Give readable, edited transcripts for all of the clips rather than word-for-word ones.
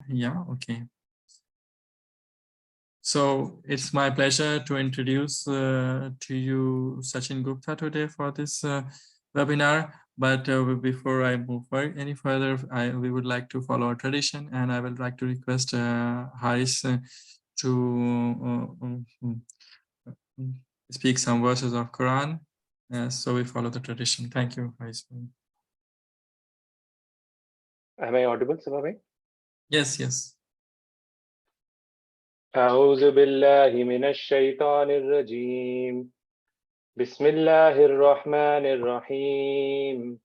Yeah, okay. So it's my pleasure to introduce to you Sachin Gupta today for this webinar. But before I move any further, we would like to follow our tradition, and I would like to request Haris to speak some verses of Quran. So we follow the tradition. Thank you, Haris. Am I audible, Sabha? Yes, yes. أعوذ بالله من الشيطان الرجيم بسم الله الرحمن الرحيم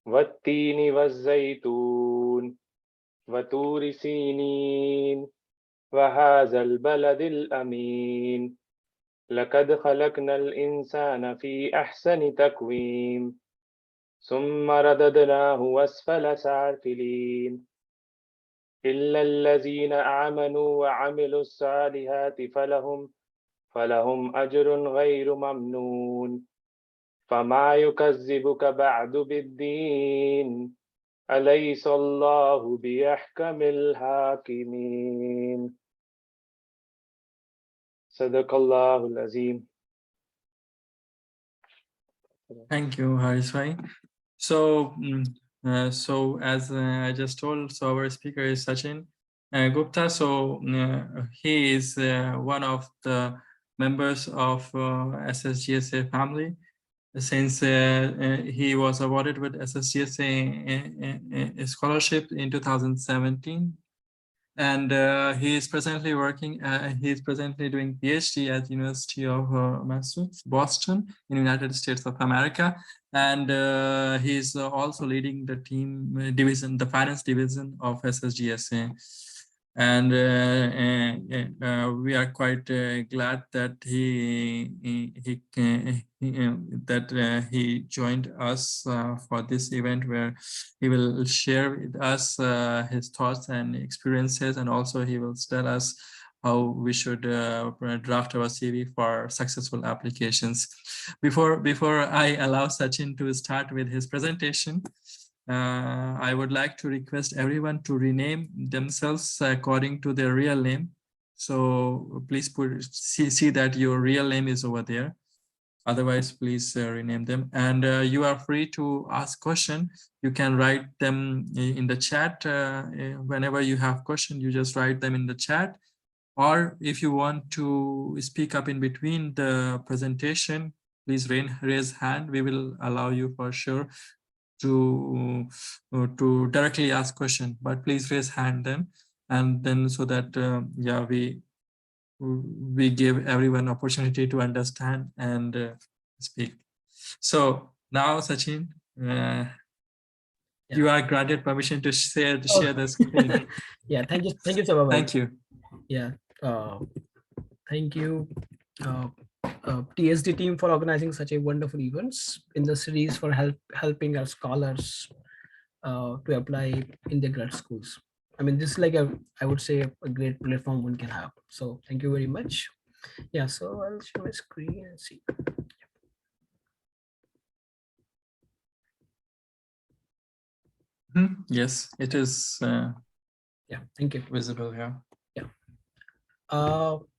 والتين والزيتون وطور سينين وهذا البلد الأمين لقد خلقنا الإنسان في أحسن تقويم ثم رددناه أسفل سافلين إلا الذين آمنوا وعملوا الصالحات فلهم أجر غير ممنون فما يكذبك بعد بالدين أليس الله بأحكم الحاكمين صدق الله العظيم. Thank you, Haris bhai. So, so as I just told, so our speaker is Sachin Gupta. So he is one of the members of SSGSA family. Since he was awarded with SSGSA scholarship in 2017. And he is presently working, he is presently doing PhD at University of Massachusetts, Boston, in United States of America. And he is also leading the team division, the finance division of SSGSA. And we are quite glad that he joined us for this event, where he will share with us his thoughts and experiences, and also he will tell us how we should draft our CV for successful applications. Before I allow Sachin to start with his presentation, I would like to request everyone to rename themselves according to their real name. So please see that your real name is over there. Otherwise, please rename them. And you are free to ask questions. You can write them in the chat. Whenever you have questions, you just write them in the chat. Or if you want to speak up in between the presentation, please raise hand. We will allow you for sure to directly ask question, but please raise hand then, and then so that yeah, we give everyone opportunity to understand and speak. So now, Sachin, you are granted permission to share the screen. Yeah, thank you, Sabha. Thank you. Yeah, thank you, TSD team, for organizing such a wonderful events in the series, for helping our scholars to apply in the grad schools. I mean, this is like I would say a great platform one can have. So thank you very much. Yeah, so I'll share my screen and see. Yes, it is. Yeah, thank you. Visible here. Yeah.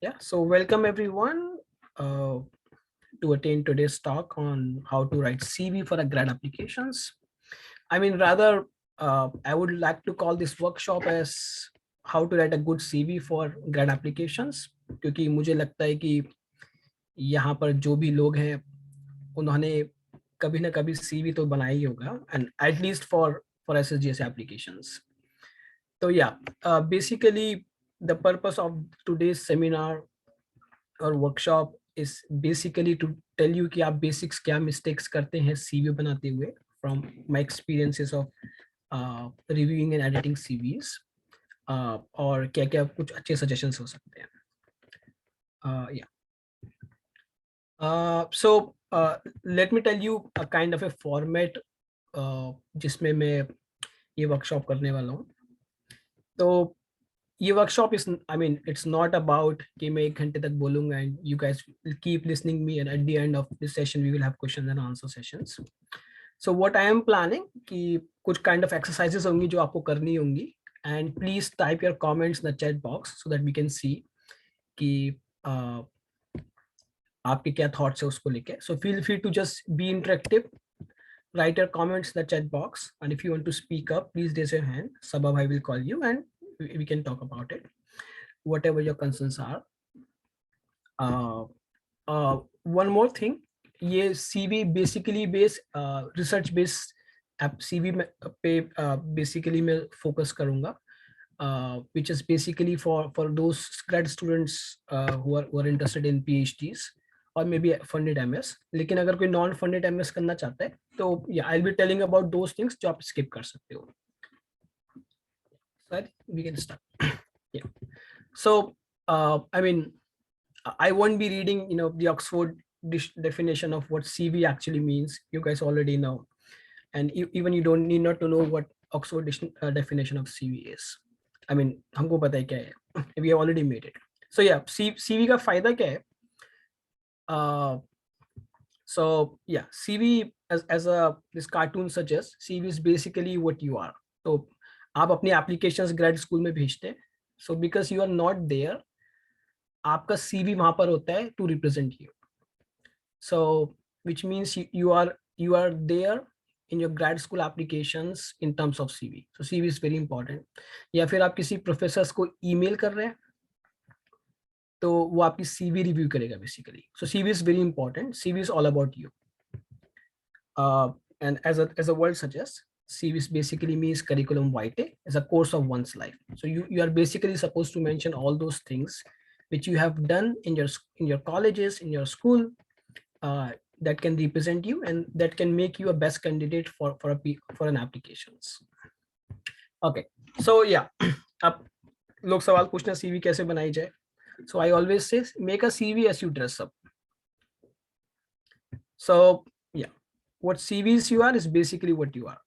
Yeah. So welcome everyone to attend today's talk on how to write CV for a grad applications. I mean, rather, I would like to call this workshop as how to write a good CV for grad applications, क्योंकि मुझे लगता है कि यहाँ पर जो भी लोग हैं उन्होंने कभी ना कभी CV तो बनाया ही होगा, and at least for SSGS applications. So yeah, basically the purpose of today's seminar or workshop is basically to tell you कि आप basics क्या mistakes करते हैं CV बनाते हुए, from my experiences of reviewing and editing CVs, और क्या क्या कुछ अच्छे suggestions हो सकते हैं. Yeah. So let me tell you a kind of a format जिसमें मैं ये workshop करने वाला हूँ. तो ये workshop is, I mean, it's not about कि मैं 1 घंटे तक बोलूँगा and you guys will keep listening me, and at the end of this session we will have question and answer sessions. So what I am planning कि कुछ kind of exercises होंगी जो आपको करनी होंगी, and please type your comments in the chat box so that we can see कि आपके क्या thoughts है उसको लेके. So feel free to just be interactive. Write your comments in the chat box, and if you want to speak up, please raise your hand. Sabab, I will call you, and we can talk about it. Whatever your concerns are. One more thing, ये CV basically based research based CV पे basically मैं focus करूँगा, which is basically for those grad students who are interested in PhDs or maybe funded MS. लेकिन अगर कोई non funded MS करना चाहता है तो yeah, I'll be telling about those things जो आप skip कर सकते हो. Right, we can start. Yeah. So I mean, I won't be reading, the Oxford definition of what CV actually means. You guys already know, and even you don't need not to know what Oxford definition of CV is. I mean, हमको पता है क्या है. We have already made it. So yeah, CV का फायदा क्या है? So yeah, CV as this cartoon suggests, CV is basically what you are. तो आप अपनी applications grad school में भेजते हैं. So because you are not there, आपका CV वहां पर होता है to represent you. So which means you are there in your grad school applications in terms of CV. So CV is very important. या फिर आप किसी प्रोफेसर्स को ईमेल कर रहे हैं तो वो आपकी CV रिव्यू करेगा basically. So CV is very important. CV is all about you. And as a word suggests, CV is basically means curriculum vitae, as a course of one's life. So you are basically supposed to mention all those things which you have done in your colleges, in your school, that can represent you and that can make you a best candidate for an applications. Okay, so yeah, अब लोग सवाल पूछना CV कैसे बनाई जाए. So I always say make a CV as you dress up. So yeah, what CVs you are is basically what you are.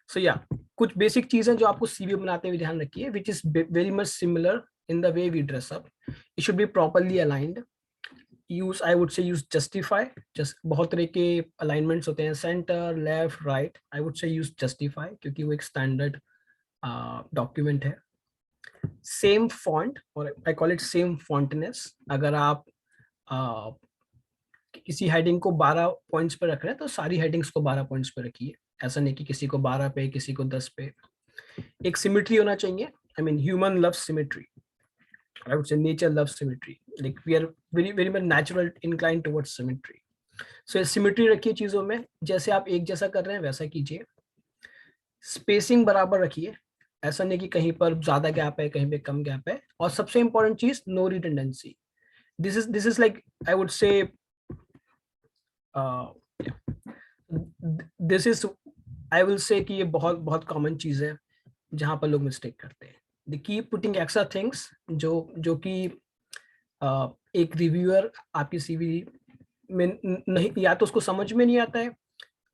So yeah, कुछ basic चीजें जो आपको CV बनाते हुए ध्यान रखिए, which is very much similar in the way we dress up. It should be properly aligned. I would say use justify. Just बहुत तरह के alignments होते हैं, center, left, right. I would say use justify क्योंकि वो एक standard document है. Same font, or I call it same fontness. अगर आप किसी हेडिंग को 12 पॉइंट्स पे रख रहे हैं तो सारी हेडिंग्स को 12 पॉइंट्स पे रखिए. ऐसा नहीं कि किसी को 12 पे, किसी को 10 पे. एक सिमेट्री होना चाहिए. I mean, human loves symmetry. I would say nature loves symmetry. Like we are very much natural inclined towards symmetry. So symmetry रखिए चीजों में. जैसे आप एक जैसा कर रहे हैं वैसा कीजिए. स्पेसिंग बराबर रखिए. ऐसा नहीं कि कहीं पर ज्यादा गैप है, कहीं पे कम गैप है. और सबसे इंपॉर्टेंट चीज, no redundancy. This is like, I would say, this is, I will say कि ये बहुत कॉमन चीज है जहां पर लोग मिस्टेक करते हैं. They keep putting extra things जो कि एक रिव्यूअर आपकी CV में नहीं, या तो उसको समझ में नहीं आता है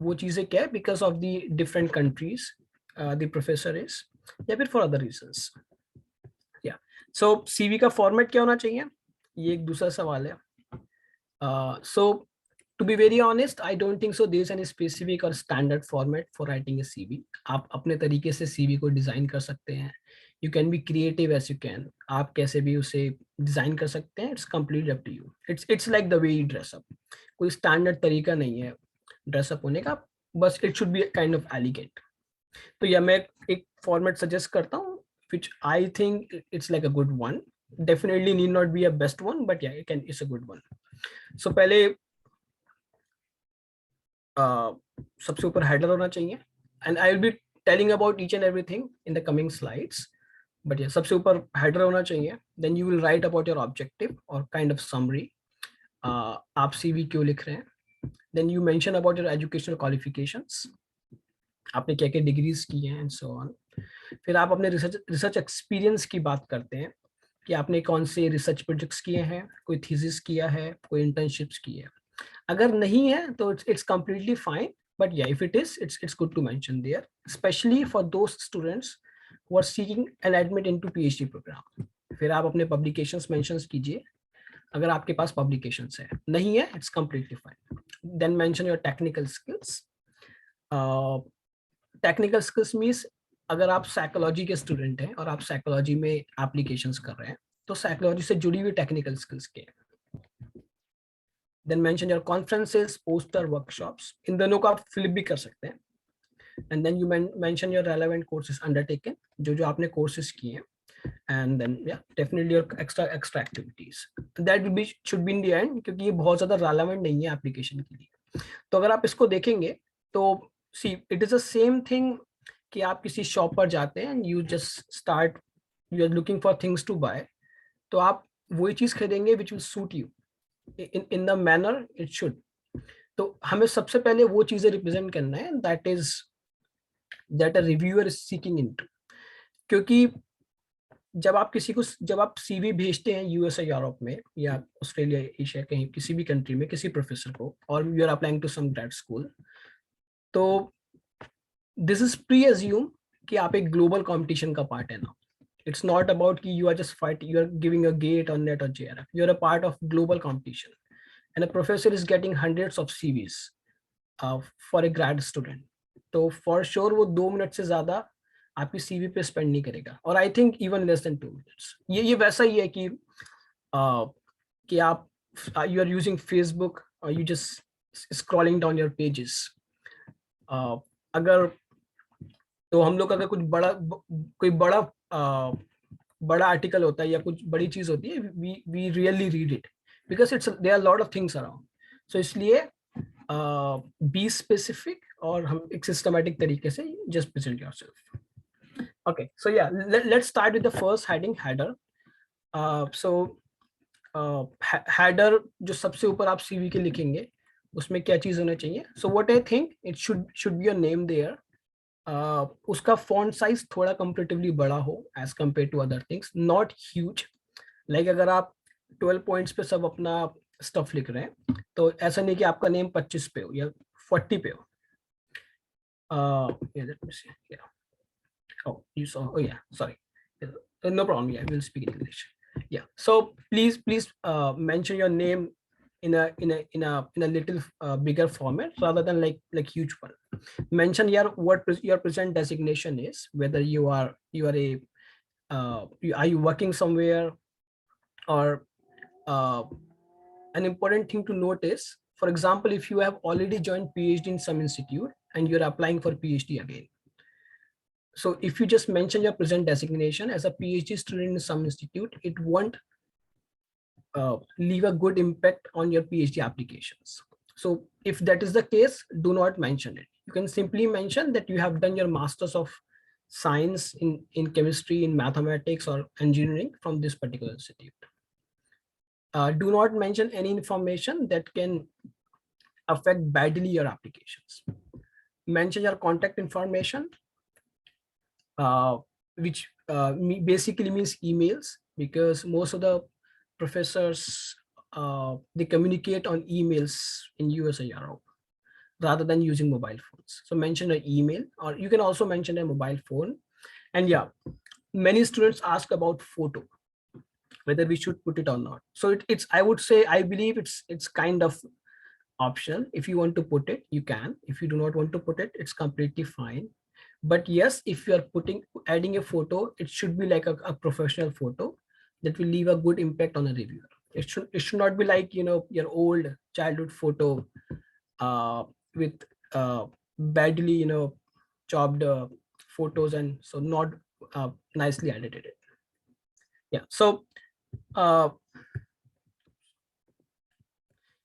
वो चीजें क्या है, because of the different countries the professor is, या फिर फॉर अदर रीजंस. या सो CV का फॉर्मेट क्या होना चाहिए, ये एक दूसरा सवाल है. सो to be very honest, I don't think so there is any specific or standard format for writing a CV. आप अपने तरीके से CV को डिजाइन कर सकते हैं. You can be creative as you can. आप कैसे भी उसे डिजाइन कर सकते हैं. It's completely up to you. It's like the way you dress up. कोई स्टैंडर्ड तरीका नहीं है ड्रेसअप होने का, बस it should be kind of elegant. तो या मैं एक फॉर्मेट सजेस्ट करता हूँ which I think it's like a good one. Definitely need not be a best one, but yeah, it's a good one. So पहले सबसे ऊपर हेडर होना चाहिए, and I will be telling about each and everything in the coming slides. But yeah, सबसे ऊपर header होना चाहिए. Then you will write about your objective or kind of summary. आप CV क्यों लिख रहे हैं. Then you mention about your educational qualifications. आपने क्या क्या डिग्रीज की हैं and so on. फिर आप अपने रिसर्च एक्सपीरियंस की बात करते हैं कि आपने कौन से रिसर्च प्रोजेक्ट्स किए हैं, कोई थीसिस किया है, कोई इंटर्नशिप्स की है. अगर नहीं है तो इट्स कंप्लीटली फाइन, बट या if it is, it's good to mention there, especially for those students who are seeking an admit into PhD program. फिर आप अपने पब्लिकेशंस मेंशंस कीजिए अगर आपके पास पब्लिकेशंस है. नहीं है, it's completely fine. Then mention your technical skills. Technical skills means अगर आप साइकोलॉजी के स्टूडेंट हैं और आप साइकोलॉजी में एप्लीकेशंस कर रहे हैं तो साइकोलॉजी से जुड़ी हुई टेक्निकल स्किल्स के, then mention your conferences, poster, workshops, इन दोनों को आप फ्लिप भी कर सकते हैं. And then you mention your relevant courses undertaken, जो जो आपने कोर्सेज किए हैं. एंड देन या definitely your extra activities, that will be should be in the end, क्योंकि ये बहुत ज्यादा रेलेवेंट नहीं है एप्लीकेशन के लिए. तो अगर आप इसको देखेंगे तो see it is the same thing कि आप किसी शॉप पर जाते हैं and you just start, you are looking for things to buy, तो आप वही चीज खरीदेंगे which will suit you in the manner it should. तो हमें सबसे पहले वो चीजें रिप्रेजेंट करना है that a reviewer is seeking into. क्योंकि जब आप सीवी भेजते हैं यूएस या यूरोप में या ऑस्ट्रेलिया, एशिया, कहीं किसी भी कंट्री में किसी प्रोफेसर को, और you are applying to some grad school, तो दिस इज प्री एज्यूम कि आप एक ग्लोबल कंपटीशन का पार्ट है ना. It's not about कि you are just fighting, you are giving a gate on net or JRF. You're a part of global competition, and a professor is getting hundreds of CVs for a grad student. तो for sure वो 2 minute से ज्यादा आपकी CV पे spend नहीं करेगा, और I think even less than 2 minutes. ये वैसा ही है कि आप you are using Facebook or you just scrolling down your pages. अगर तो हम लोग अगर कोई बड़ा आर्टिकल होता है या कुछ बड़ी चीज होती है, we really read it because it's there are lot of things around. So इसलिए बी स्पेसिफिक और हम एक सिस्टमैटिक तरीके से just present yourself. Okay, so या let's start with the first heading, header. So header जो सबसे ऊपर आप सीवी के लिखेंगे उसमें क्या चीज होना चाहिए. So what I think it should be your name there. उसका फॉन्ट साइज थोड़ा कंपेरेटिवली बड़ा हो as compare to other things, not huge. Like अगर आप 12 पॉइंट्स पे सब अपना स्टफ लिख रहे हैं तो ऐसा नहीं कि आपका नेम 25 पे हो या 40 पे हो. let me see. Yeah. Oh, you saw. Oh, yeah. Sorry. No problem. Yeah, we'll speak in English. Yeah. So please mention your name in a little bigger format rather than like huge one. Mention what your present designation is, whether you are are you working somewhere, or an important thing to note is, for example, if you have already joined PhD in some institute and you're applying for PhD again, so if you just mention your present designation as a PhD student in some institute, it won't leave a good impact on your PhD applications. So if that is the case, do not mention it. You can simply mention that you have done your Masters of Science in chemistry, in mathematics, or engineering from this particular institute. Do not mention any information that can affect badly your applications. Mention your contact information, which basically means emails, because most of the professors they communicate on emails in US or Europe rather than using mobile phones. So mention an email, or you can also mention a mobile phone. And yeah, many students ask about photo, whether we should put it or not. So it's I would say, I believe it's kind of optional. If you want to put it, you can. If you do not want to put it, it's completely fine. But yes, if you are adding a photo, it should be like a professional photo that will leave a good impact on a reviewer. It should not be like, your old childhood photo with badly chopped photos, and so not nicely edited. Yeah. So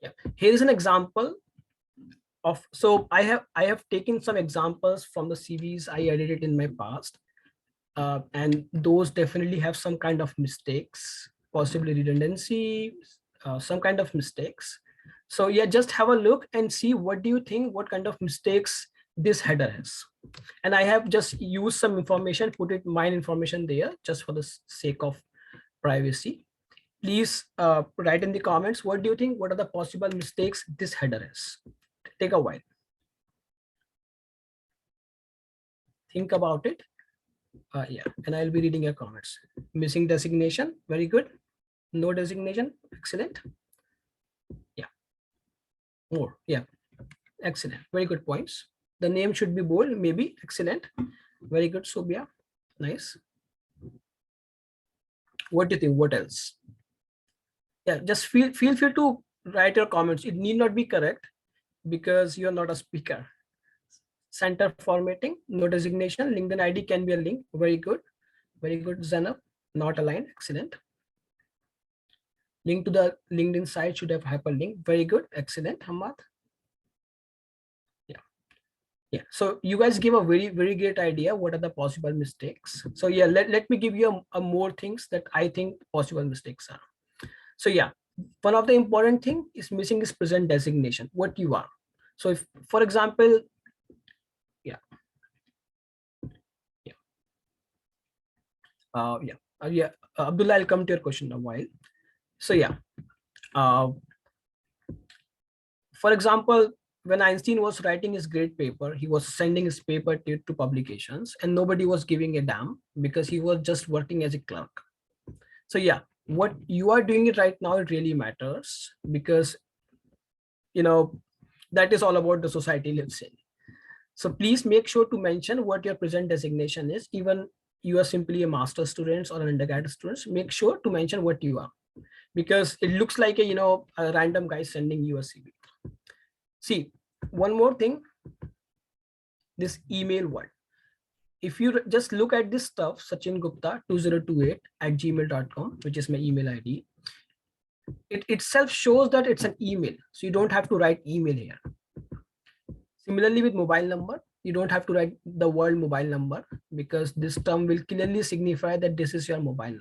yeah, here is an example of, so I have taken some examples from the CVs I edited in my past, and those definitely have some kind of mistakes, possibly redundancy, some kind of mistakes. So yeah, just have a look and see what do you think, what kind of mistakes this header has. And I have just used some information, put it mine information there just for the sake of privacy. Please write in the comments, what do you think, what are the possible mistakes this header has. Take a while, think about it. Yeah, and I'll be reading your comments. Missing designation, very good. No designation, excellent. Yeah, more, yeah, excellent, very good points. The name should be bold, maybe, excellent. Very good, Subia. Nice. What do you think? What else? Yeah, just feel free to write your comments. It need not be correct because you're not a speaker. Center formatting, no designation. LinkedIn ID can be a link. Very good. Very good, Zainab. Not aligned. Excellent. Link to the LinkedIn site should have hyperlink. Very good. Excellent, Hamad. Yeah, so you guys give a very great idea what are the possible mistakes. So yeah, let me give you a more things that I think possible mistakes are. So yeah, one of the important thing is missing is present designation, what you are. So if, for example, yeah, yeah, Abdullah, I'll come to your question in a while. So yeah, uh, for example, when Einstein was writing his grade paper, he was sending his paper to publications and nobody was giving a damn because he was just working as a clerk. So yeah, what you are doing it right now, it really matters because, you know, that is all about the society lives in. So please make sure to mention what your present designation is. Even you are simply a master student or an undergraduate student, make sure to mention what you are, because it looks like a, a random guy sending you a CV. See, one more thing, this email one. If you just look at this stuff, Sachin Gupta 2028 at gmail.com, which is my email ID, it itself shows that it's an email. So you don't have to write email here. Similarly with mobile number, you don't have to write the word mobile number because this term will clearly signify that this is your mobile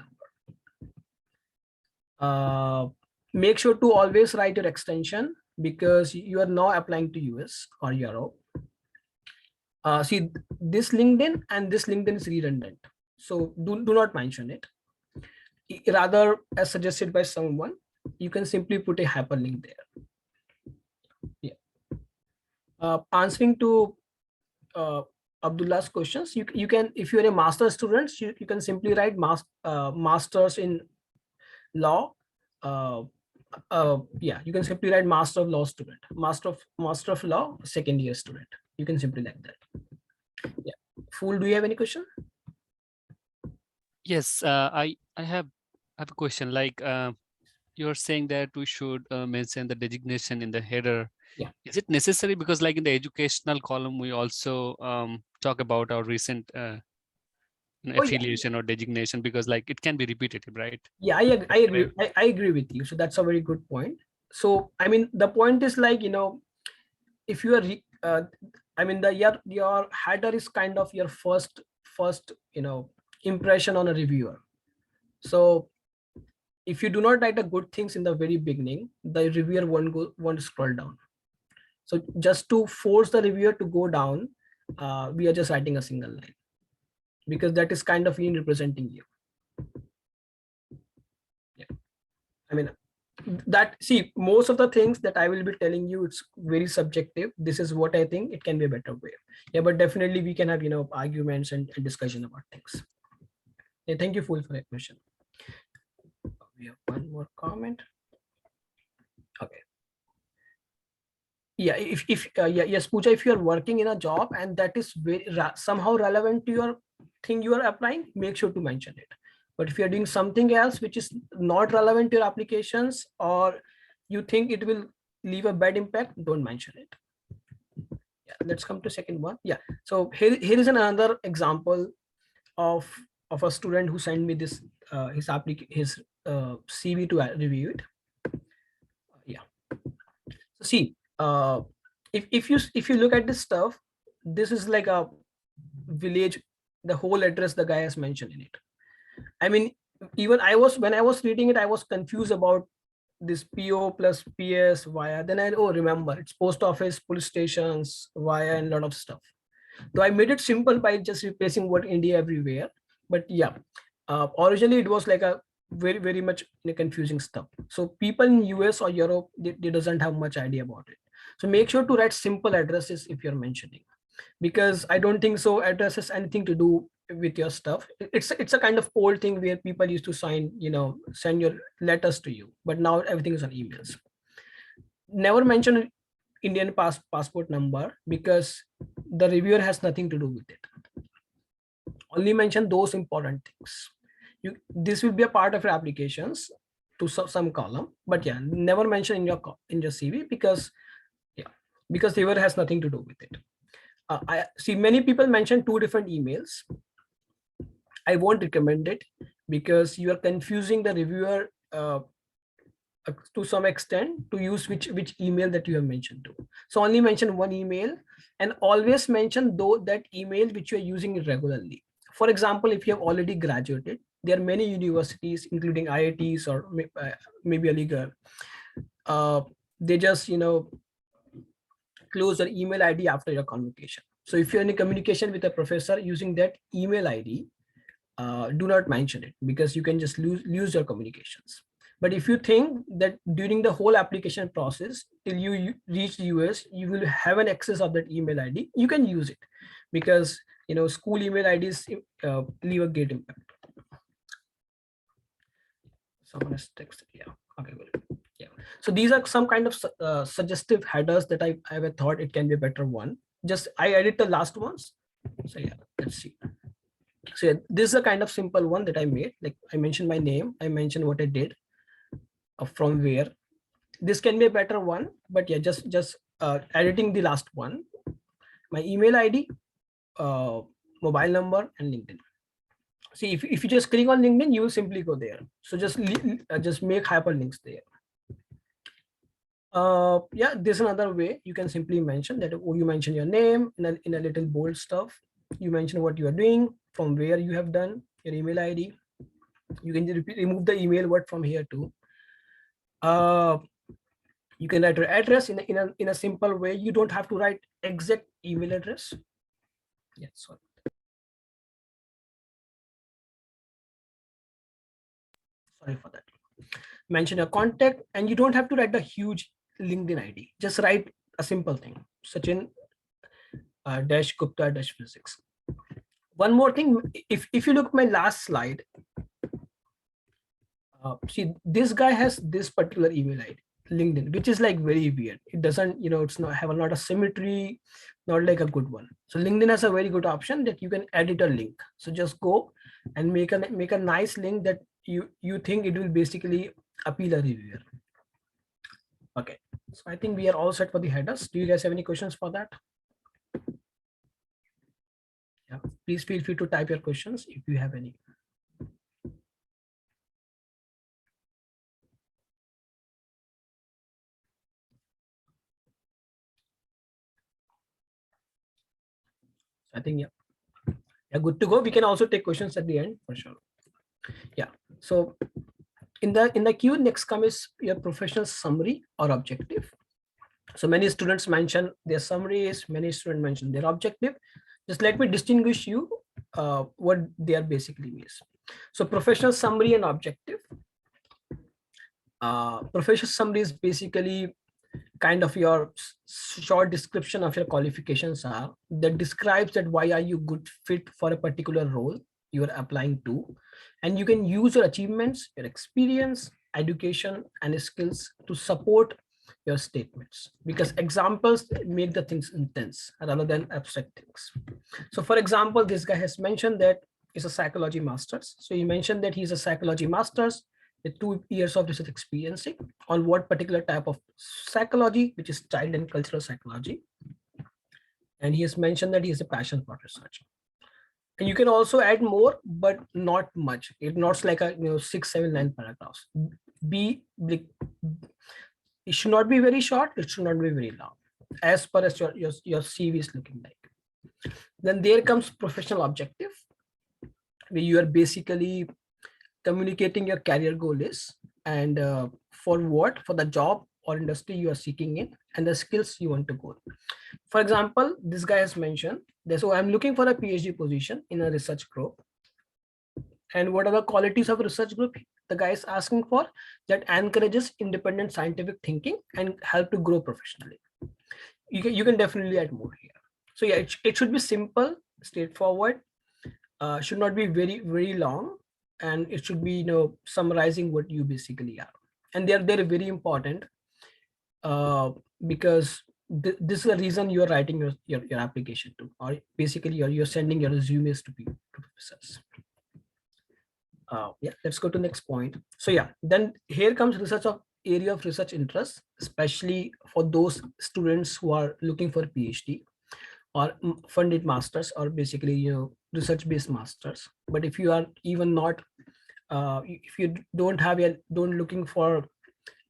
number. Make sure to always write your extension because you are now applying to US or Europe. See, this LinkedIn and this LinkedIn is redundant. So do not mention it. Rather, as suggested by someone, you can simply put a hyperlink there. Yeah. Answering to Abdullah's questions, you can, if you're a master student, you can simply write masters in law. Yeah, you can simply write master of law student, master of law second year student. You can simply like that. Yeah. Fool, do you have any question? Yes, I have a question. Like you're saying that we should mention the designation in the header. Yeah. Is it necessary? Because like in the educational column, we also talk about our recent affiliation or designation, because like it can be repetitive, right? Yeah, I agree. I agree with you. So that's a very good point. So I mean, the point is like, if you are, I mean, your header is kind of your first impression on a reviewer. So if you do not write the good things in the very beginning, the reviewer won't scroll down. So just to force the reviewer to go down, we are just writing a single line because that is kind of in representing you. Yeah, I mean that, see, most of the things that I will be telling you, it's very subjective. This is what I think, it can be a better way. Yeah, but definitely we can have arguments and discussion about things. Yeah, thank you, Fool, for that question. We have one more comment. Okay. Yeah, yes, Pooja, if you are working in a job and that is very somehow relevant to your thing you are applying, make sure to mention it. But if you are doing something else which is not relevant to your applications, or you think it will leave a bad impact, don't mention it. Yeah, let's come to second one. Yeah, so here is another example of a student who sent me this his CV to review it. Yeah, so see, if you look at this stuff, this is like a village, the whole address the guy has mentioned in it. I mean, even when I was reading it, I was confused about this PO plus PS via. Then I remember it's post office, police stations, via, and a lot of stuff. So I made it simple by just replacing word India everywhere. But yeah, originally it was like a very much confusing stuff. So people in US or Europe, they doesn't have much idea about it. So make sure to write simple addresses if you're mentioning, because I don't think so address has anything to do with your stuff. It's a kind of old thing where people used to send your letters to you, but now everything is on emails. Never mention Indian passport number because the reviewer has nothing to do with it. Only mention those important things. This will be a part of your applications to some column, but yeah, never mention in your CV, because because the viewer has nothing to do with it. I see many people mention 2 different emails. I won't recommend it, because you are confusing the reviewer to some extent to use which email that you have mentioned to. So only mention one email, and always mention though that email which you are using regularly. For example, if you have already graduated, there are many universities, including IITs or maybe Aligarh, they just close your email ID after your convocation. So if you're in a communication with a professor using that email ID, do not mention it, because you can just lose your communications. But if you think that during the whole application process till you reach the US, you will have an access of that email ID, you can use it, because school email IDs leave a great impact. Someone has texted. Yeah. Okay. Good. Yeah. So these are some kind of suggestive headers that I have thought it can be a better one. Just I edit the last ones. So yeah, let's see. So yeah, this is a kind of simple one that I made. Like I mentioned my name, I mentioned what I did, from where. This can be a better one, but yeah, just editing the last one. My email ID, mobile number, and LinkedIn. See, if you just click on LinkedIn, you will simply go there. So just make hyperlinks there. Yeah, there's another way you can simply mention that. You mention your name in a little bold stuff. You mention what you are doing, from where you have done, your email ID. You can remove the email word from here too. You can write your address in a simple way. You don't have to write exact email address. Yeah, sorry. Sorry for that. Mention your contact, and you don't have to write the huge LinkedIn ID. Just write a simple thing. Sachin dash Gupta dash physics. One more thing, if you look at my last slide, see, this guy has this particular email ID, LinkedIn, which is like very weird. It doesn't, it's not have a lot of symmetry, not like a good one. So LinkedIn has a very good option that you can edit a link. So just go and make a nice link that you think it will basically appeal a reviewer. Okay, so I think we are all set for the headers. Do you guys have any questions for that? Yeah, please feel free to type your questions if you have any. I think yeah, good to go. We can also take questions at the end for sure. Yeah, so in the queue, next comes your professional summary or objective. So many students mention their summaries, many students mention their objective. Just let me distinguish you what they are basically means. So professional summary and objective. Professional summary is basically kind of your short description of your qualifications are that describes that why are you good fit for a particular role you are applying to, and you can use your achievements, your experience, education, and skills to support your statements, because examples make the things intense rather than abstract things. So for example, this guy has mentioned that he's a psychology master's. So he mentioned that he's a psychology master's with 2 years of research experience on what particular type of psychology, which is child and cultural psychology. And he has mentioned that he has a passion for research. And you can also add more, but not much. It's not like a 6, 7, 9 paragraphs. It should not be very short. It should not be very long, as per as your CV is looking like. Then there comes professional objective, where you are basically communicating your career goal is, and for the job or industry you are seeking in, and the skills you want to go. For example, this guy has mentioned that, so I'm looking for a PhD position in a research group. And what are the qualities of research group the guy is asking for? That encourages independent scientific thinking and help to grow professionally. You can definitely add more here. So yeah, it should be simple, straightforward, should not be very, very long, and it should be summarizing what you basically are. And they're very important, because this is the reason you are writing your application to, or basically you're sending your resumes to people, to professors. Yeah, let's go to next point. So yeah, then here comes research of area of research interest, especially for those students who are looking for PhD or funded masters, or basically research based masters. But if you are even not if you don't have your don't looking for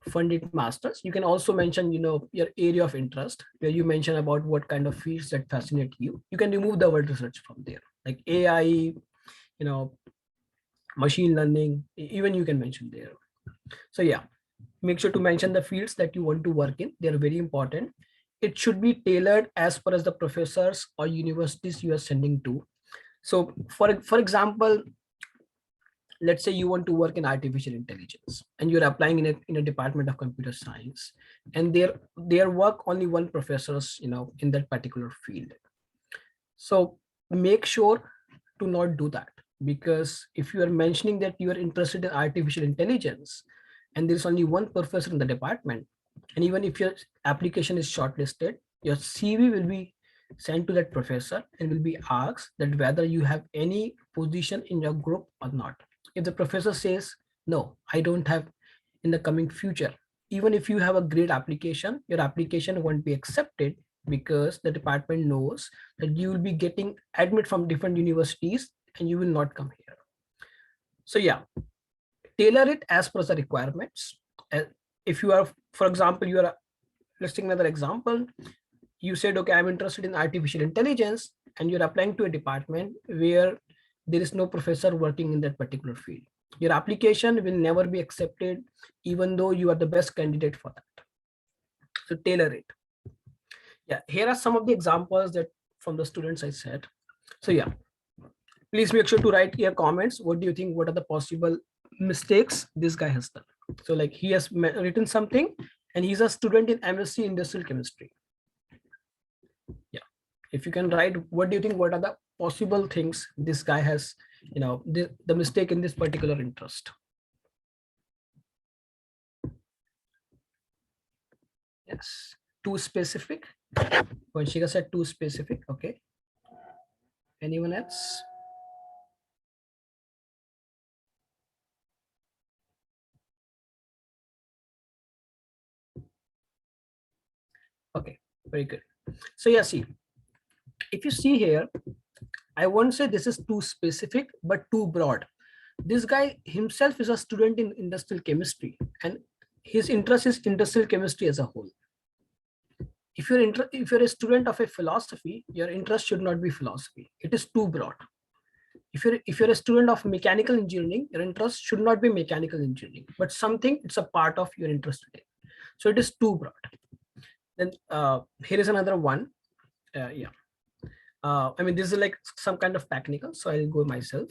funded masters, you can also mention your area of interest, where you mention about what kind of fields that fascinate you. You can remove the word research from there, like AI, machine learning, even you can mention there. So yeah, make sure to mention the fields that you want to work in. They are very important. It should be tailored as per as the professors or universities you are sending to. So for example, let's say you want to work in artificial intelligence and you're applying in a department of computer science, and their work only one professors in that particular field. So make sure to not do that, because if you are mentioning that you are interested in artificial intelligence and there's only one professor in the department, and even if your application is shortlisted, your CV will be sent to that professor and will be asked that whether you have any position in your group or not. If the professor says no, I don't have in the coming future, even if you have a great application, your application won't be accepted, because the department knows that you will be getting admit from different universities and you will not come here. So yeah, tailor it as per the requirements. If you are, for example, you are listing another example, you said, okay, I'm interested in artificial intelligence, and you're applying to a department where there is no professor working in that particular field. Your application will never be accepted, even though you are the best candidate for that. So tailor it. Yeah, here are some of the examples that from the students I said. So yeah, please make sure to write your comments. What do you think? What are the possible mistakes this guy has done? So like he has written something, and he's a student in MSc Industrial Chemistry. Yeah, if you can write, what do you think? What are the possible things this guy has, the mistake in this particular interest? Yes, too specific. Vanshika said too specific. Okay. Anyone else? Okay, very good. So yeah, see, if you see here, I won't say this is too specific, but too broad. This guy himself is a student in industrial chemistry, and his interest is industrial chemistry as a whole. If you're a student of a philosophy, your interest should not be philosophy. It is too broad. If you're a student of mechanical engineering, your interest should not be mechanical engineering, but something it's a part of your interest today. So it is too broad. Then here is another one. Yeah. I mean, this is like some kind of technical, so I'll go myself.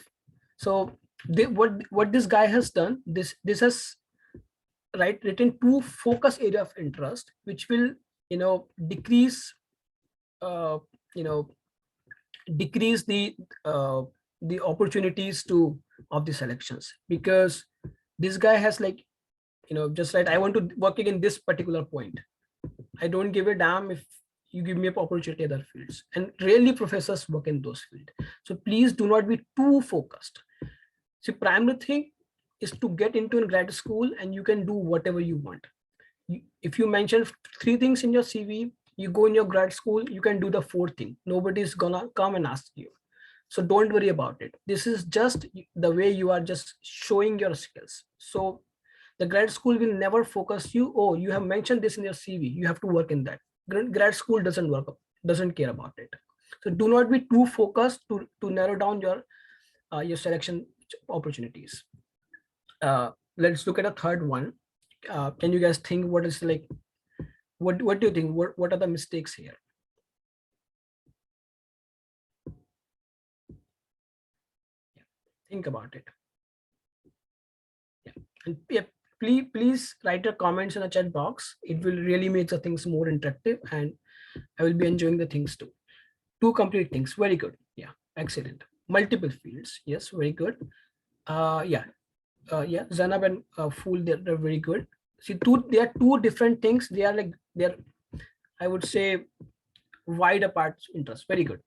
So what this guy has done, this has written two focus area of interest, which will decrease uh, you know decrease the opportunities of the selections, because this guy has like just like, I want to work in this particular point. I don't give a damn if you give me an opportunity in other fields, and rarely professors work in those fields. So please do not be too focused. See, primary thing is to get into a grad school and you can do whatever you want. If you mention three things in your CV, you go in your grad school, you can do the fourth thing. Nobody's gonna come and ask you. So don't worry about it. This is just the way you are just showing your skills. So the grad school will never focus you. Oh, you have mentioned this in your CV, you have to work in that. Grad school doesn't care about it. So do not be too focused to narrow down your selection opportunities. Let's look at a third one. Can you guys think what is like, what do you think? What are the mistakes here? Yeah, think about it. Yeah. And yeah, please write your comments in the chat box. It will really make the things more interactive, and I will be enjoying the things too. Two complete things. Very good. Yeah, excellent. Multiple fields. Yes, very good. Yeah, Zanab and Fool, they're very good. See, they are two different things. They are like I would say, wide apart interests. Very good.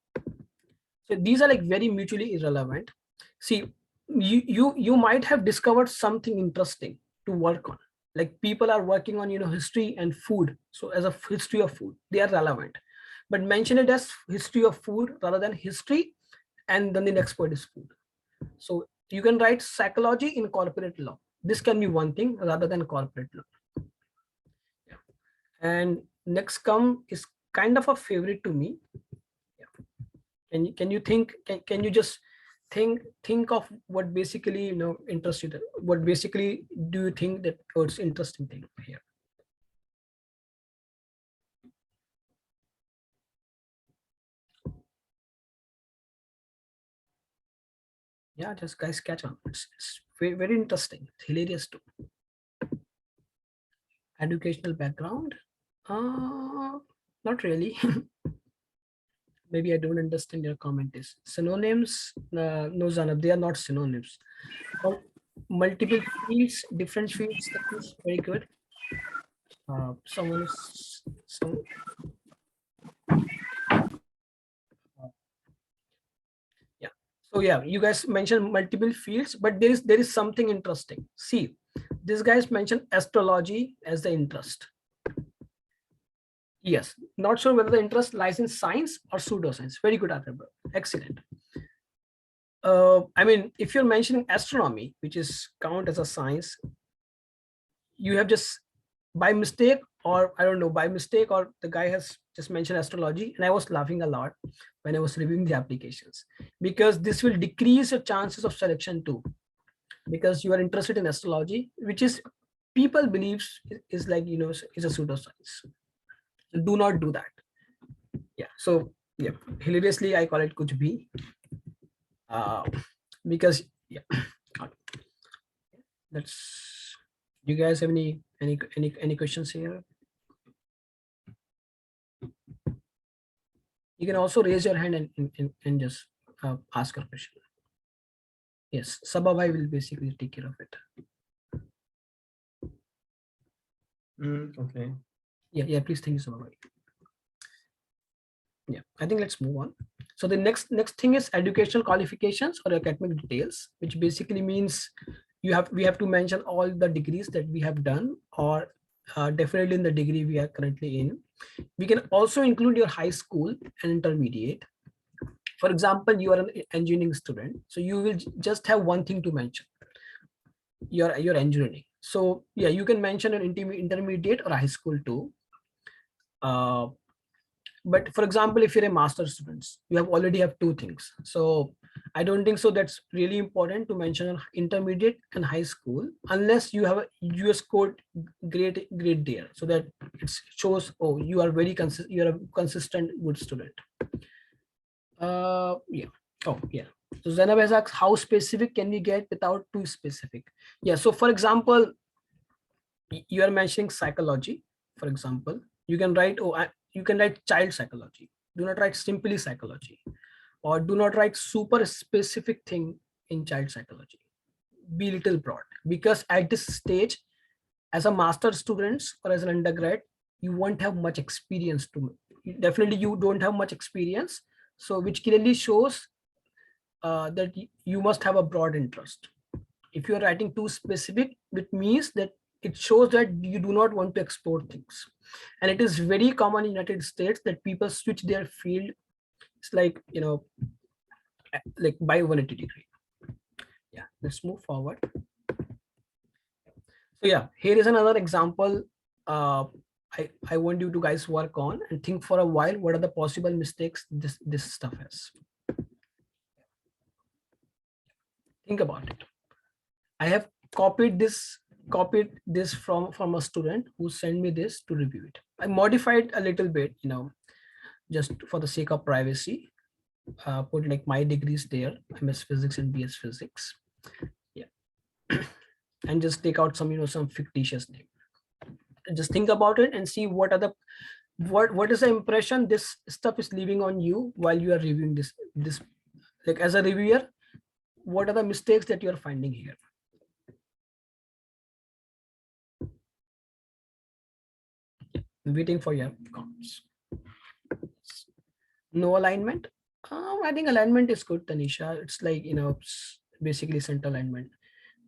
So these are like very mutually irrelevant. See, you might have discovered something interesting to work on. Like people are working on history and food. So as a history of food, they are relevant. But mention it as history of food rather than history, and then the next point is food. So you can write psychology in corporate law. This can be one thing rather than corporate law. And next come is kind of a favorite to me. Can you think? Can you just think of what basically interests you? What basically do you think that what's interesting thing here? Yeah, just guys catch on. It's very, very interesting. It's hilarious too. Educational background? Not really. Maybe I don't understand your comment. Is synonyms? No, Zanab, they are not synonyms. Multiple fields, different fields. That is very good. Someone is yeah. So yeah, you guys mentioned multiple fields, but there is something interesting. See, this guys mentioned astrology as the interest. Yes, not sure whether the interest lies in science or pseudoscience. Very good, Atharva. Excellent. I mean, if you're mentioning astronomy, which is count as a science, you have just by mistake, or I don't know, by mistake, or the guy has just mentioned astrology, and I was laughing a lot when I was reviewing the applications, because this will decrease your chances of selection too, because you are interested in astrology, which is people believes is like is a pseudoscience. Do not do that. Yeah, so yeah, hilariously I call it kuch bhi, because yeah. That's, do you guys have any questions here? You can also raise your hand and just ask a question. Yes, Sabavai will basically take care of it. Okay. Yeah, please. Thank you, Sabavai. Yeah, I think let's move on. So the next thing is educational qualifications or academic details, which basically means we have to mention all the degrees that we have done, or definitely in the degree we are currently in. We can also include your high school and intermediate. For example, you are an engineering student, so you will just have one thing to mention, your engineering. So yeah, you can mention an intermediate or high school too. But for example, if you're a master students, you already have two things. So I don't think so that's really important to mention an intermediate and high school, unless you have a US code grade there, so that it shows, oh, you are very you're a consistent good student. Yeah. Oh yeah. So Zainab has asked, how specific can we get without too specific? Yeah, so for example, you are mentioning psychology. For example, you can write, you can write child psychology. Do not write simply psychology, or do not write super specific thing in child psychology. Be little broad, because at this stage, as a master students or as an undergrad, you won't have much experience to, definitely you don't have much experience. So which clearly shows that you must have a broad interest. If you are writing too specific, it means that it shows that you do not want to explore things. And it is very common in United States that people switch their field. It's like, like by 180 degree. Yeah, let's move forward. So yeah, here is another example. I want you to guys work on and think for a while, what are the possible mistakes this stuff has. Think about it. I have copied this from a student who sent me this to review it. I modified a little bit, just for the sake of privacy. Put like my degrees there, MS Physics and BS Physics. Yeah. And just take out some, some fictitious name. And just think about it and see what are the what is the impression this stuff is leaving on you while you are reviewing this. Like as a reviewer, what are the mistakes that you are finding here? Waiting for your comments. No alignment. I think alignment is good, Tanisha. It's like, basically center alignment.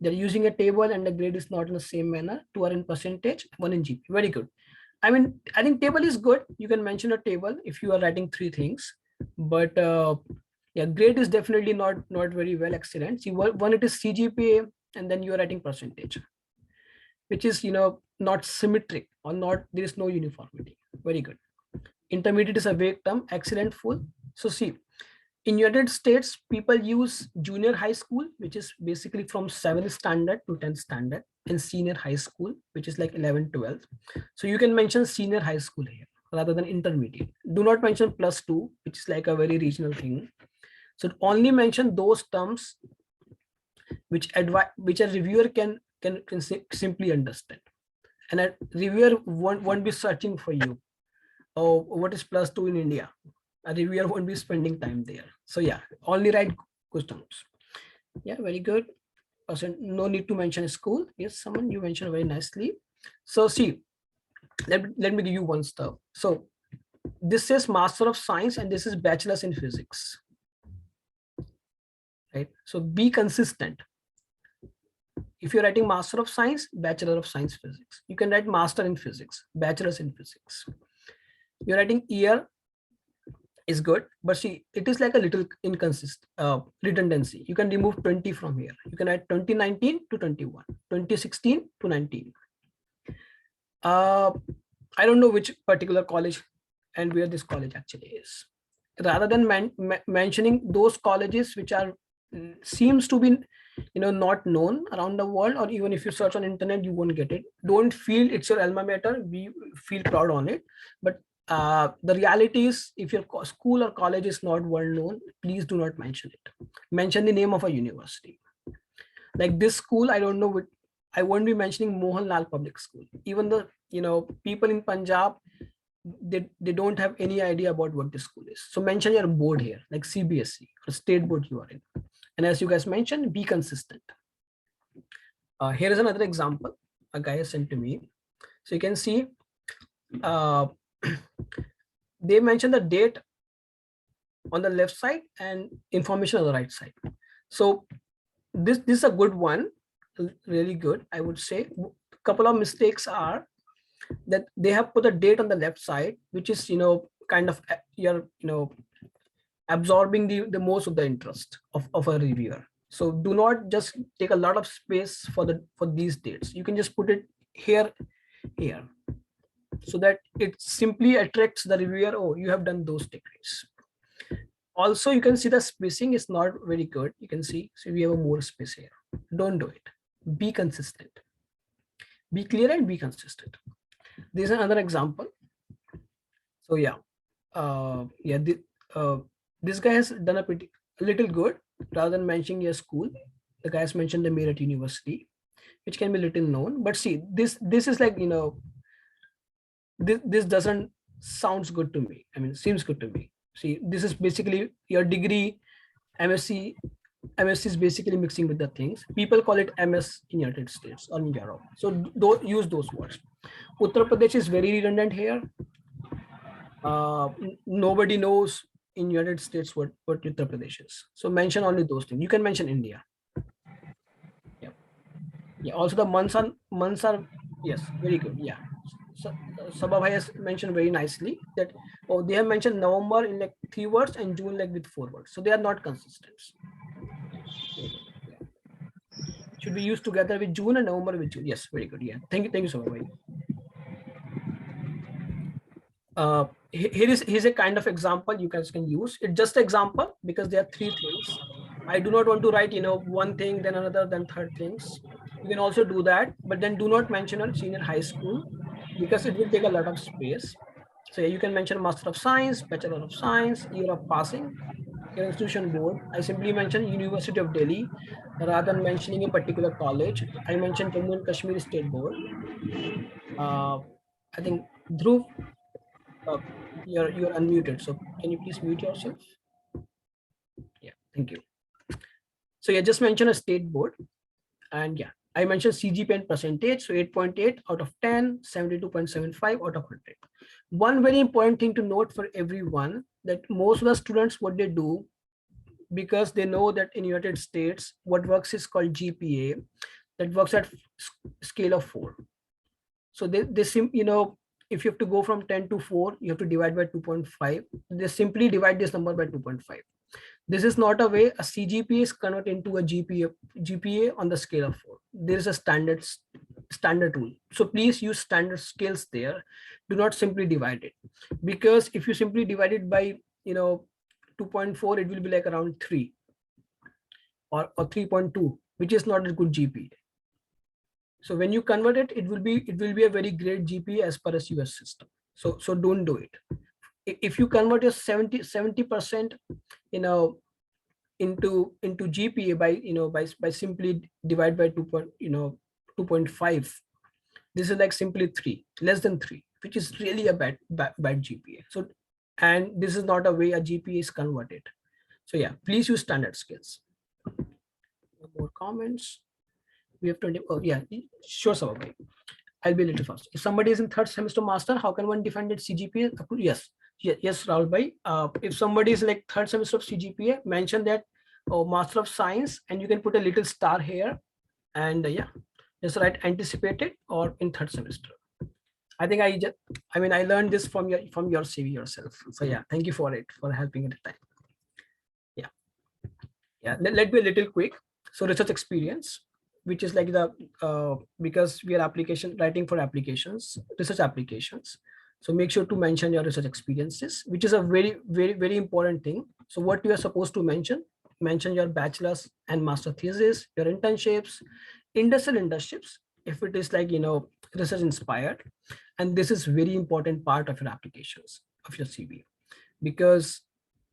They're using a table and the grade is not in the same manner. 2 are in percentage, 1 in GP. Very good. I mean, I think table is good. You can mention a table if you are writing 3 things, but yeah, grade is definitely not very well excellent. See, one it is CGPA, and then you are writing percentage, which is not symmetric or not. There is no uniformity. Very good. Intermediate is a vague term. Excellent, full. So see, in United States, people use junior high school, which is basically from 7th standard to 10th standard, and senior high school, which is like 11, 12. So you can mention senior high school here rather than intermediate. Do not mention +2, which is like a very regional thing. So only mention those terms which a reviewer can simply understand. And a reviewer won't be searching for you. Oh, what is +2 in India? A reviewer won't be spending time there. So yeah, only write good terms. Yeah, very good. No need to mention school. Yes, someone you mentioned very nicely. So see, let me give you one stuff. So this says Master of Science and this is Bachelor's in Physics. Right? So be consistent. If you're writing Master of Science, Bachelor of Science Physics. You can write Master in Physics, Bachelor's in Physics. You're writing year is good, but see, it is like a little inconsistent redundancy. You can remove 20 from here. You can write 2019 to 21, 2016 to 19. I don't know which particular college and where this college actually is. Rather than mentioning those colleges which are seems to be not known around the world, or even if you search on internet you won't get it. Don't feel it's your alma mater. We feel proud on it, but the reality is, if your school or college is not well known, please do not mention it. Mention the name of a university. Like this school, I don't know what, I won't be mentioning Mohanlal Public School. Even the people in Punjab, they don't have any idea about what this school is. So mention your board here, like CBSE or state board you are in. And as you guys mentioned, be consistent. Here is another example a guy has sent to me. So you can see they mentioned the date on the left side and information on the right side. So this is a good one, really good, I would say. A couple of mistakes are that they have put a date on the left side, which is kind of you're absorbing the most of the interest of a reviewer. So do not just take a lot of space for these dates. You can just put it here, so that it simply attracts the reviewer. Oh, you have done those techniques. Also, you can see the spacing is not very good. You can see, so we have a more space here. Don't do it. Be consistent. Be clear and be consistent. This is another example. So yeah, this guy has done a little good. Rather than mentioning a school, the guy has mentioned the Meerut University, which can be little known. But see, this is like this doesn't sounds good to me. I mean, seems good to me. See, this is basically your degree. MSc is basically mixing with the things. People call it MS in United States or in Europe. So don't use those words. Uttar Pradesh is very redundant here. Nobody knows in United States what Uttar Pradesh is. So mention only those things. You can mention India. Yeah. Also the months are yes, very good. Yeah. So Sabha has mentioned very nicely that they have mentioned November in like 3 words and June like with 4 words. So they are not consistent. Should be used together with June and November with June. Yes, very good. Yeah. Thank you, Sabha. Here's a kind of example you guys can use. It's just example because there are 3 things. I do not want to write one thing, then another, then third things. You can also do that, but then do not mention a senior high school because it will take a lot of space. So you can mention Master of Science, Bachelor of Science, year of passing, your institution board. I simply mentioned University of Delhi rather than mentioning a particular college. I mentioned Jammu and Kashmir State Board. I think Dhruv, you're unmuted. So can you please mute yourself? Yeah, thank you. So yeah, just mention a state board, and yeah, I mentioned CGPA and percentage, so 8.8 out of 10, 72.75 out of 100. One very important thing to note for everyone, that most of the students, what they do, because they know that in United States, what works is called GPA, that works at scale of 4. So if you have to go from 10 to 4, you have to divide by 2.5. They simply divide this number by 2.5. This is not a way a CGPA is converted into a GPA on the scale of 4. There is a standard rule. So please use standard scales there. Do not simply divide it, because if you simply divide it by 2.4, it will be like around 3 or 3.2, which is not a good GPA. So when you convert it, it will be a very great GPA as per as US system. So don't do it. If you convert your 70%, into GPA by simply divide by 2.5, this is like simply 3, less than 3, which is really a bad GPA. So, and this is not a way a GPA is converted. So yeah, please use standard scales. More comments. We have 20. Oh yeah, sure, Sabha. I'll be a little fast. If somebody is in third semester master, how can one define its CGPA? Yes, Rahul bhai. If somebody is like third semester of CGPA, mention that Master of Science, and you can put a little star here, and yeah, just write anticipated or in third semester. I think I learned this from your CV yourself. So yeah, thank you for helping at the time. Yeah. Let me a little quick. So research experience, which is like because we are writing for research applications. So make sure to mention your research experiences, which is a very, very, very important thing. So what you are supposed to mention your bachelor's and master thesis, your internships, industrial internships, if it is like, research inspired. And this is very important part of your applications of your CV, because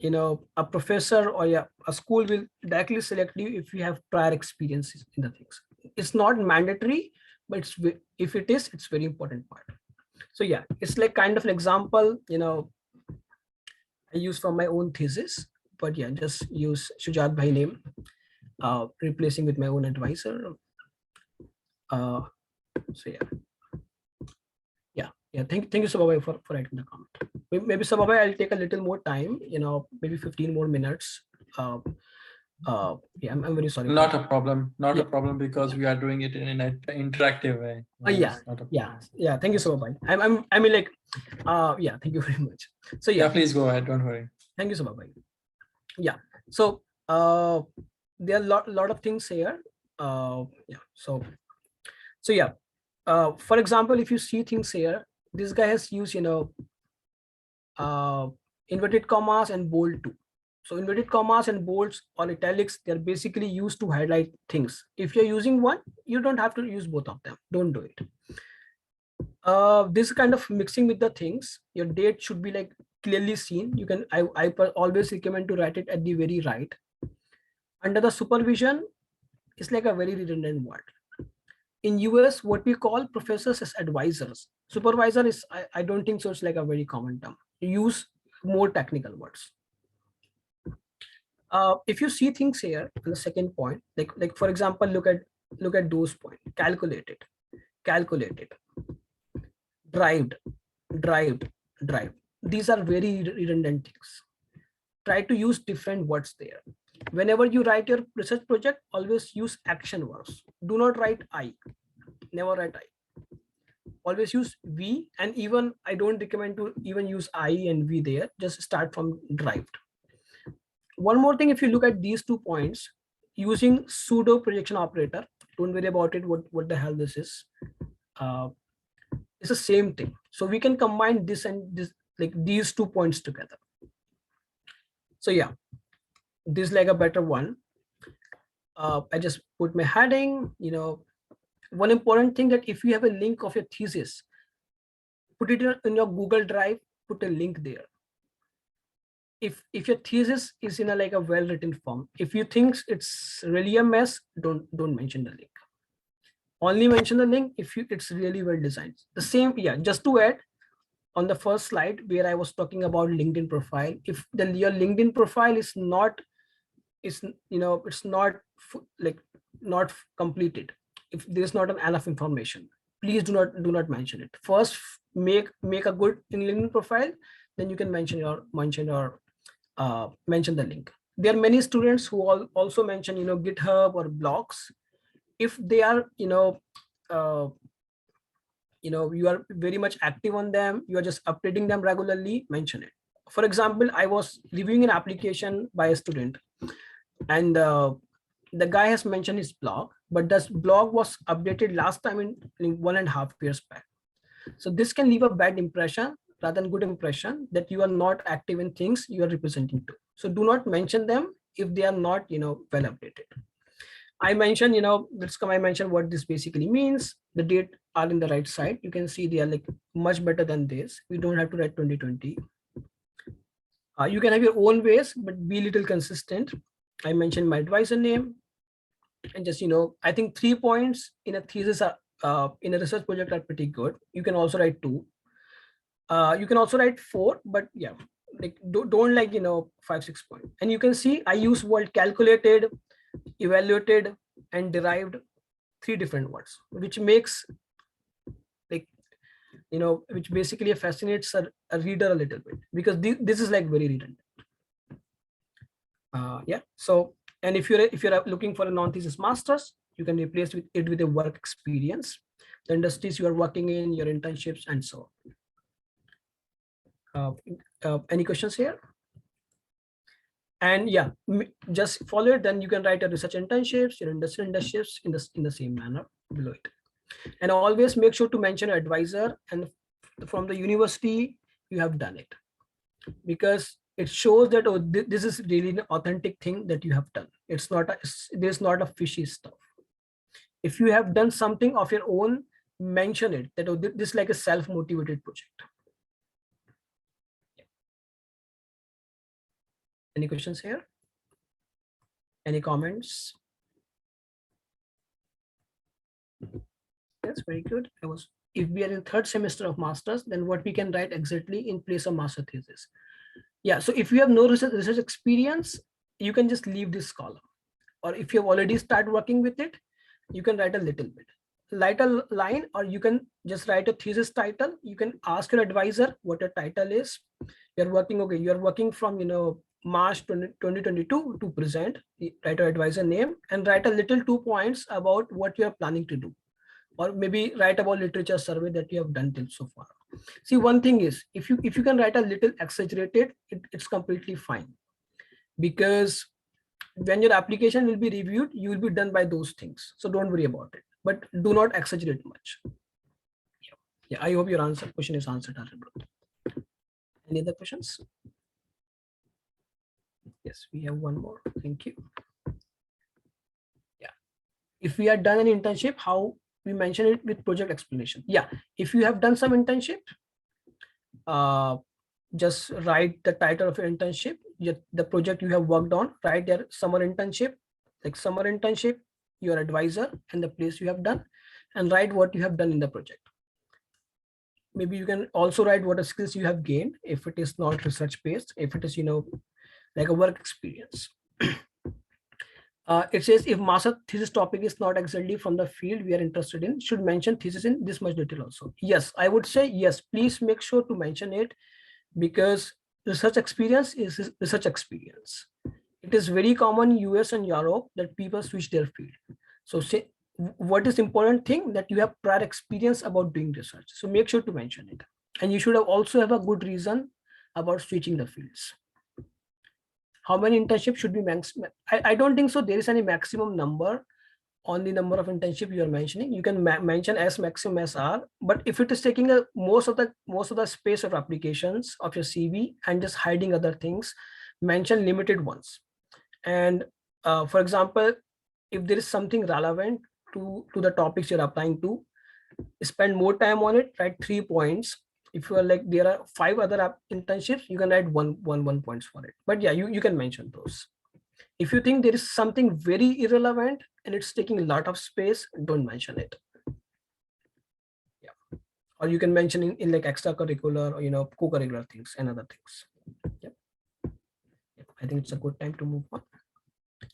a professor or a school will directly select you if you have prior experiences in the things. It's not mandatory, but if it is, it's very important part. So yeah, it's like kind of an example, I use for my own thesis, but yeah, just use Shujat bhai name, replacing with my own advisor. So yeah. Thank you, Sabha, for writing the comment. Maybe Sabha, I'll take a little more time, maybe 15 more minutes. Yeah, I'm very sorry. Not a problem. Not a problem, because we are doing it in an interactive way. Yeah. Thank you, Sabha. I mean, like, yeah, thank you very much. So yeah, please go ahead. Don't worry. Thank you, Sabha. Yeah. So there are lot of things here. Yeah. So yeah. For example, if you see things here, this guy has used inverted commas and bold too. So inverted commas and bolds or italics, they're basically used to highlight things. If you're using one, you don't have to use both of them. Don't do it. This kind of mixing with the things, your date should be like clearly seen. You can, I always recommend to write it at the very right. Under the supervision, it's like a very redundant word. In US, what we call professors as advisors. Supervisor is, I don't think so, it's like a very common term. You use more technical words. If you see things here on the second point, like for example, look at those points. Calculated, drive. These are very redundant things. Try to use different words there. Whenever you write your research project, always use action verbs. Do not write I. Never write I. Always use we, and even I don't recommend to even use I and we there. Just start from derived. One more thing, if you look at these 2 points, using pseudo projection operator, don't worry about it, what the hell this is. It's the same thing. So we can combine this and this, like these 2 points together. So yeah, this is like a better one. I just put my heading, one important thing, that if you have a link of your thesis, put it in your Google Drive, put a link there. If your thesis is in a like a well-written form, if you think it's really a mess, don't mention the link. Only mention the link if it's really well designed. The same, yeah, just to add, on the first slide where I was talking about LinkedIn profile, if your LinkedIn profile is not, it's not completed, if there's not enough information, please do not mention it. First, make a good LinkedIn profile, then you can mention the link. There are many students who also mention GitHub or blogs. If they are uh, you are very much active on them, you are just updating them regularly, mention it. For example, I was reviewing an application by a student, and the guy has mentioned his blog, but this blog was updated last time in 1.5 years back. So this can leave a bad impression rather than good impression that you are not active in things you are representing to. So do not mention them if they are not well updated. I mentioned, I mentioned what this basically means. The date are in the right side. You can see they are like much better than this. We don't have to write 2020. You can have your own ways, but be little consistent. I mentioned my advisor name, and just I think 3 points in a thesis are in a research project are pretty good. You can also write 2. You can also write 4, but yeah, like don't like 5-6 points. And you can see I use word calculated, evaluated, and derived, 3 different words, which makes like which basically fascinates a reader a little bit, because this is like very redundant. Yeah. So, and if you're looking for a non-thesis master's, you can replace it with a work experience, the industries you are working in, your internships, and so on. Any questions here? And yeah, just follow it. Then you can write a research internships, your industry internships in the same manner below it. And always make sure to mention an advisor and from the university you have done it, because it shows that this is really an authentic thing that you have done. There's not a fishy stuff. If you have done something of your own, mention it, that this is like a self-motivated project. Any questions here? Any comments? Yes, very good. If we are in 3rd semester of masters, then what we can write exactly in place of master thesis? Yeah, so if you have no research experience, you can just leave this column. Or if you have already started working with it, you can write a little bit. Write a line, or you can just write a thesis title. You can ask your advisor what your title is. You're working from March 2022 to present. Write your advisor name and write a little 2 points about what you are planning to do, or maybe write about literature survey that you have done till so far. See, one thing is, if you can write a little exaggerated, it's completely fine, because when your application will be reviewed, you will be done by those things. So don't worry about it, but do not exaggerate much. Yeah, I hope your question is answered. Any other questions? Yes, we have one more. Thank you. Yeah, if we are done an internship, how we mention it with project explanation. Yeah, if you have done some internship, just write the title of your internship, the project you have worked on, write there summer internship, your advisor, and the place you have done, and write what you have done in the project. Maybe you can also write what skills you have gained if it is not research based, if it is like a work experience. It says if master thesis topic is not exactly from the field we are interested in, should mention thesis in this much detail also. Yes, I would say yes, please make sure to mention it, because research experience is research experience. It is very common in US and Europe that people switch their field. So say what is important thing, that you have prior experience about doing research. So make sure to mention it. And you should also have a good reason about switching the fields. How many internships should be I don't think so there is any maximum number on the number of internship you are mentioning. You can mention as maximum as R, but if it is taking most of the space of applications of your CV and just hiding other things, mention limited ones. And for example, if there is something relevant to the topics you're applying to, spend more time on it, write 3 points. If you are like there are 5 other internships, you can write one points for it. But yeah, you can mention those. If you think there is something very irrelevant and it's taking a lot of space, don't mention it. Yeah, or you can mention in like extracurricular or co-curricular things and other things. Yep. I think it's a good time to move on.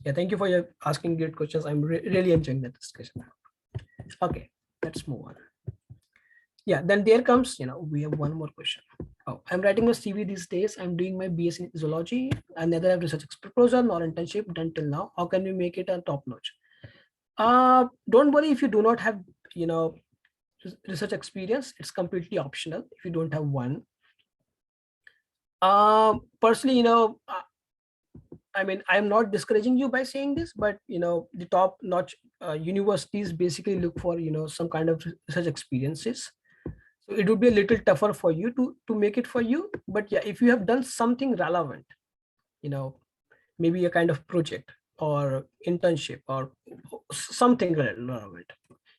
Yeah, thank you for your asking great questions. I'm really enjoying that discussion. Okay, let's move on. Yeah, then there comes, we have one more question. Oh, I'm writing my CV these days. I'm doing my BS in zoology. I neither have research proposal nor internship done till now. How can we make it a top notch? Don't worry if you do not have, research experience. It's completely optional if you don't have one. Personally, I mean, I'm not discouraging you by saying this, but the top notch universities basically look for some kind of research experiences. So it would be a little tougher for you to make it for you. But yeah, if you have done something relevant, maybe a kind of project or internship or something relevant,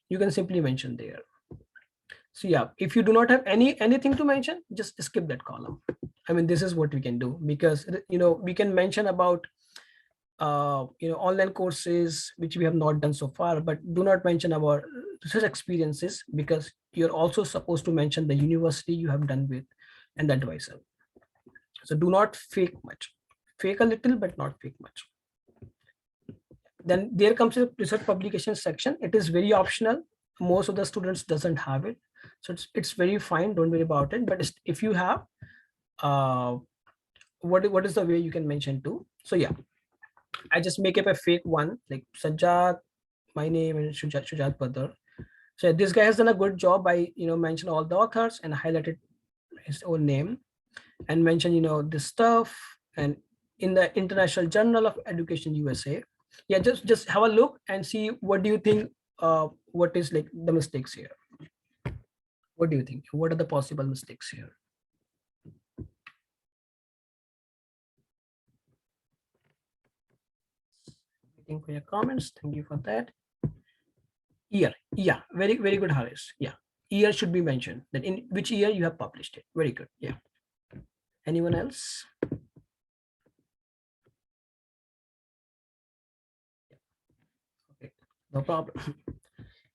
you can simply mention there. So yeah, if you do not have anything to mention, just skip that column. I mean, this is what we can do, because we can mention about online courses which we have not done so far, but do not mention our research experiences, because you're also supposed to mention the university you have done with and the advisor. So do not fake much. Fake a little, but not fake much. Then there comes a research publication section. It is very optional. Most of the students doesn't have it, so it's very fine. Don't worry about it. But if you have, what is the way you can mention too? So yeah, I just make up a fake one, like Sajjad, my name, and Shujat Badr. So this guy has done a good job by mention all the authors and highlighted his own name and mention this stuff, and in the International Journal of Education USA. Yeah, just have a look and see what do you think. What is like the mistakes here? What do you think? What are the possible mistakes here? Waiting for your comments. Thank you for that. Year, yeah, very good, Haris. Yeah, year should be mentioned, that in which year you have published it. Very good. Yeah. Anyone else? Okay, no problem.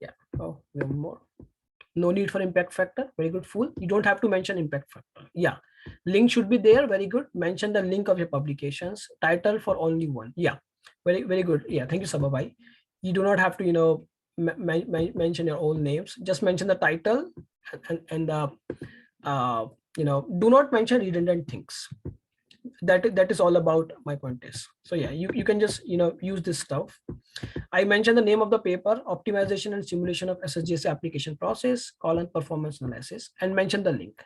Yeah. Oh, we have more. No need for impact factor. Very good, fool. You don't have to mention impact factor. Yeah, link should be there. Very good. Mention the link of your publications. Title for only one. Yeah, very good. Yeah, thank you, Sababai. You do not have to mention your own names. Just mention the title and do not mention redundant things. That is all about my point is. So yeah, you can just use this stuff. I mentioned the name of the paper, optimization and simulation of SSGS application process, colon performance analysis, and mention the link.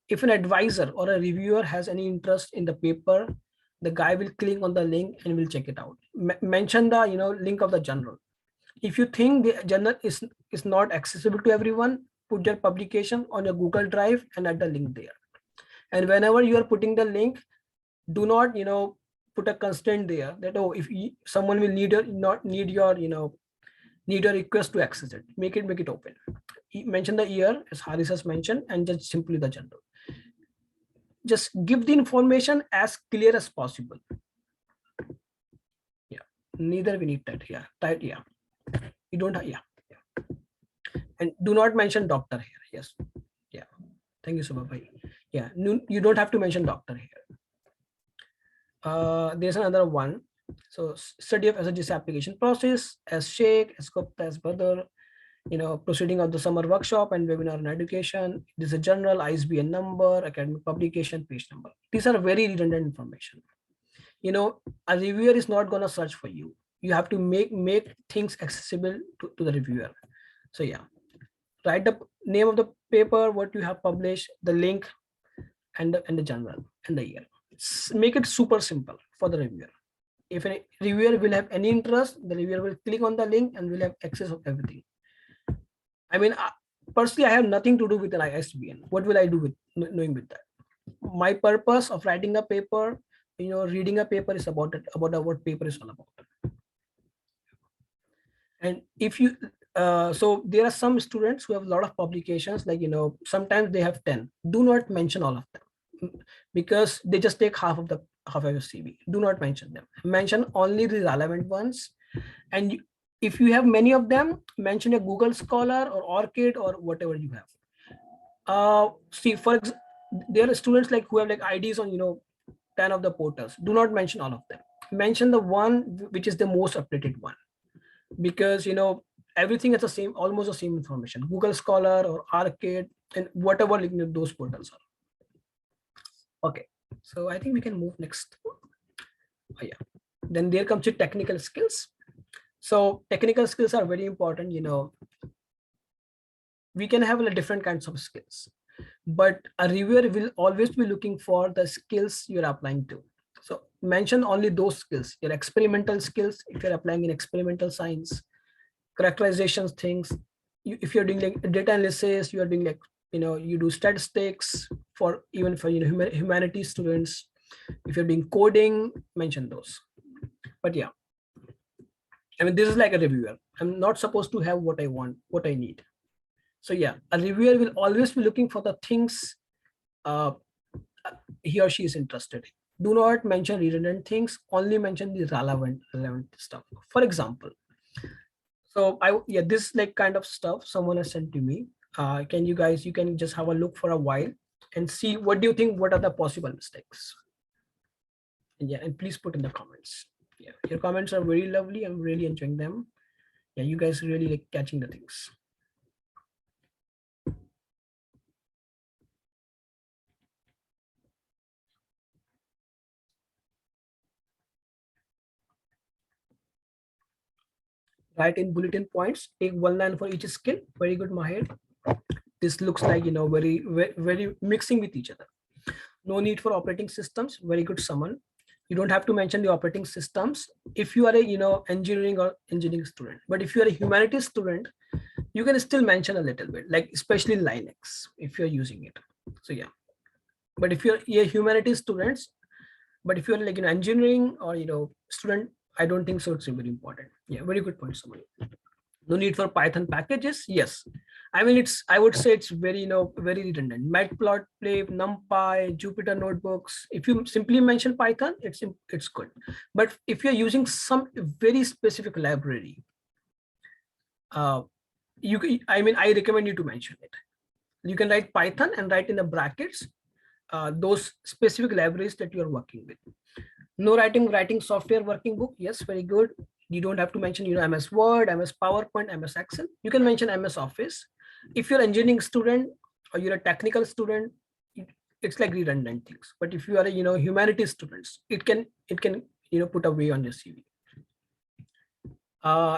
If an advisor or a reviewer has any interest in the paper, the guy will click on the link and will check it out. Mention the link of the journal. If you think the journal is not accessible to everyone, put your publication on your Google Drive and add the link there. And whenever you are putting the link, do not put a constraint there that if someone will need your request to access it. Make it open. Mention the year as Haris has mentioned, and just simply the journal. Just give the information as clear as possible. Yeah, neither we need that. Yeah, type. Yeah, you don't have. Yeah, and do not mention doctor here. Yes. Yeah, thank you, Subhabai. Yeah, you don't have to mention doctor here. There's another one. So study of SSGS application process as Sheikh, as Gupta, as Badr, proceeding of the summer workshop and webinar on education. This is a journal, ISBN number, academic publication, page number. These are very redundant information. A reviewer is not going to search for you. You have to make things accessible to the reviewer. So yeah, write the name of the paper, what you have published, the link, and the journal and the year. Make it super simple for the reviewer. If a reviewer will have any interest, the reviewer will click on the link and will have access of everything. I mean, personally, I have nothing to do with an ISBN. What will I do with knowing with that? My purpose of writing a paper, reading a paper is about what paper is all about. And if you, so there are some students who have a lot of publications, like, sometimes they have 10. Do not mention all of them, because they just take half of your CV. Do not mention them. Mention only the relevant ones. And if you have many of them, mention a Google Scholar or ORCID or whatever you have. See, there are students like who have like IDs on 10 of the portals. Do not mention all of them. Mention the one which is the most updated one, because everything is the same, almost the same information. Google Scholar or Arcade and whatever those portals are. Okay, so I think we can move next. Oh, yeah. Then there comes your technical skills. So technical skills are very important. We can have different kinds of skills, but a reviewer will always be looking for the skills you're applying to. So mention only those skills, your experimental skills, if you're applying in experimental science, characterizations things. If you're doing like data analysis, you are doing like, you do statistics for even for humanities students. If you're doing coding, mention those. But yeah, I mean, this is like a reviewer. I'm not supposed to have what I want, what I need. So yeah, a reviewer will always be looking for the things he or she is interested in. Do not mention redundant things, only mention the relevant stuff. For example, so this like kind of stuff someone has sent to me. You can just have a look for a while and see what do you think, what are the possible mistakes. And yeah, and please put in the comments. Yeah, your comments are very lovely. I'm really enjoying them. Yeah, you guys really like catching the things. Write in bulletin points, take one line for each skill. Very good, Mahir. This looks like, very mixing with each other. No need for operating systems. Very good, someone. You don't have to mention the operating systems if you are a, engineering or engineering student. But if you are a humanities student, you can still mention a little bit, like especially Linux, if you're using it. So yeah. But if you're a humanities students, but if you're like, engineering or, student, I don't think so. It's very important. Yeah, very good point, somebody. No need for Python packages. Yes, I mean, I would say it's very, very redundant. Matplotlib, NumPy, Jupyter notebooks. If you simply mention Python, it's good. But if you're using some very specific library, I recommend you to mention it. You can write Python and write in the brackets those specific libraries that you're working with. No writing software working book. Yes, very good. You don't have to mention, MS Word, MS PowerPoint, MS Excel. You can mention MS Office. If you're an engineering student or you're a technical student, it's like redundant things. But if you are a, humanities students, it can put away on your CV.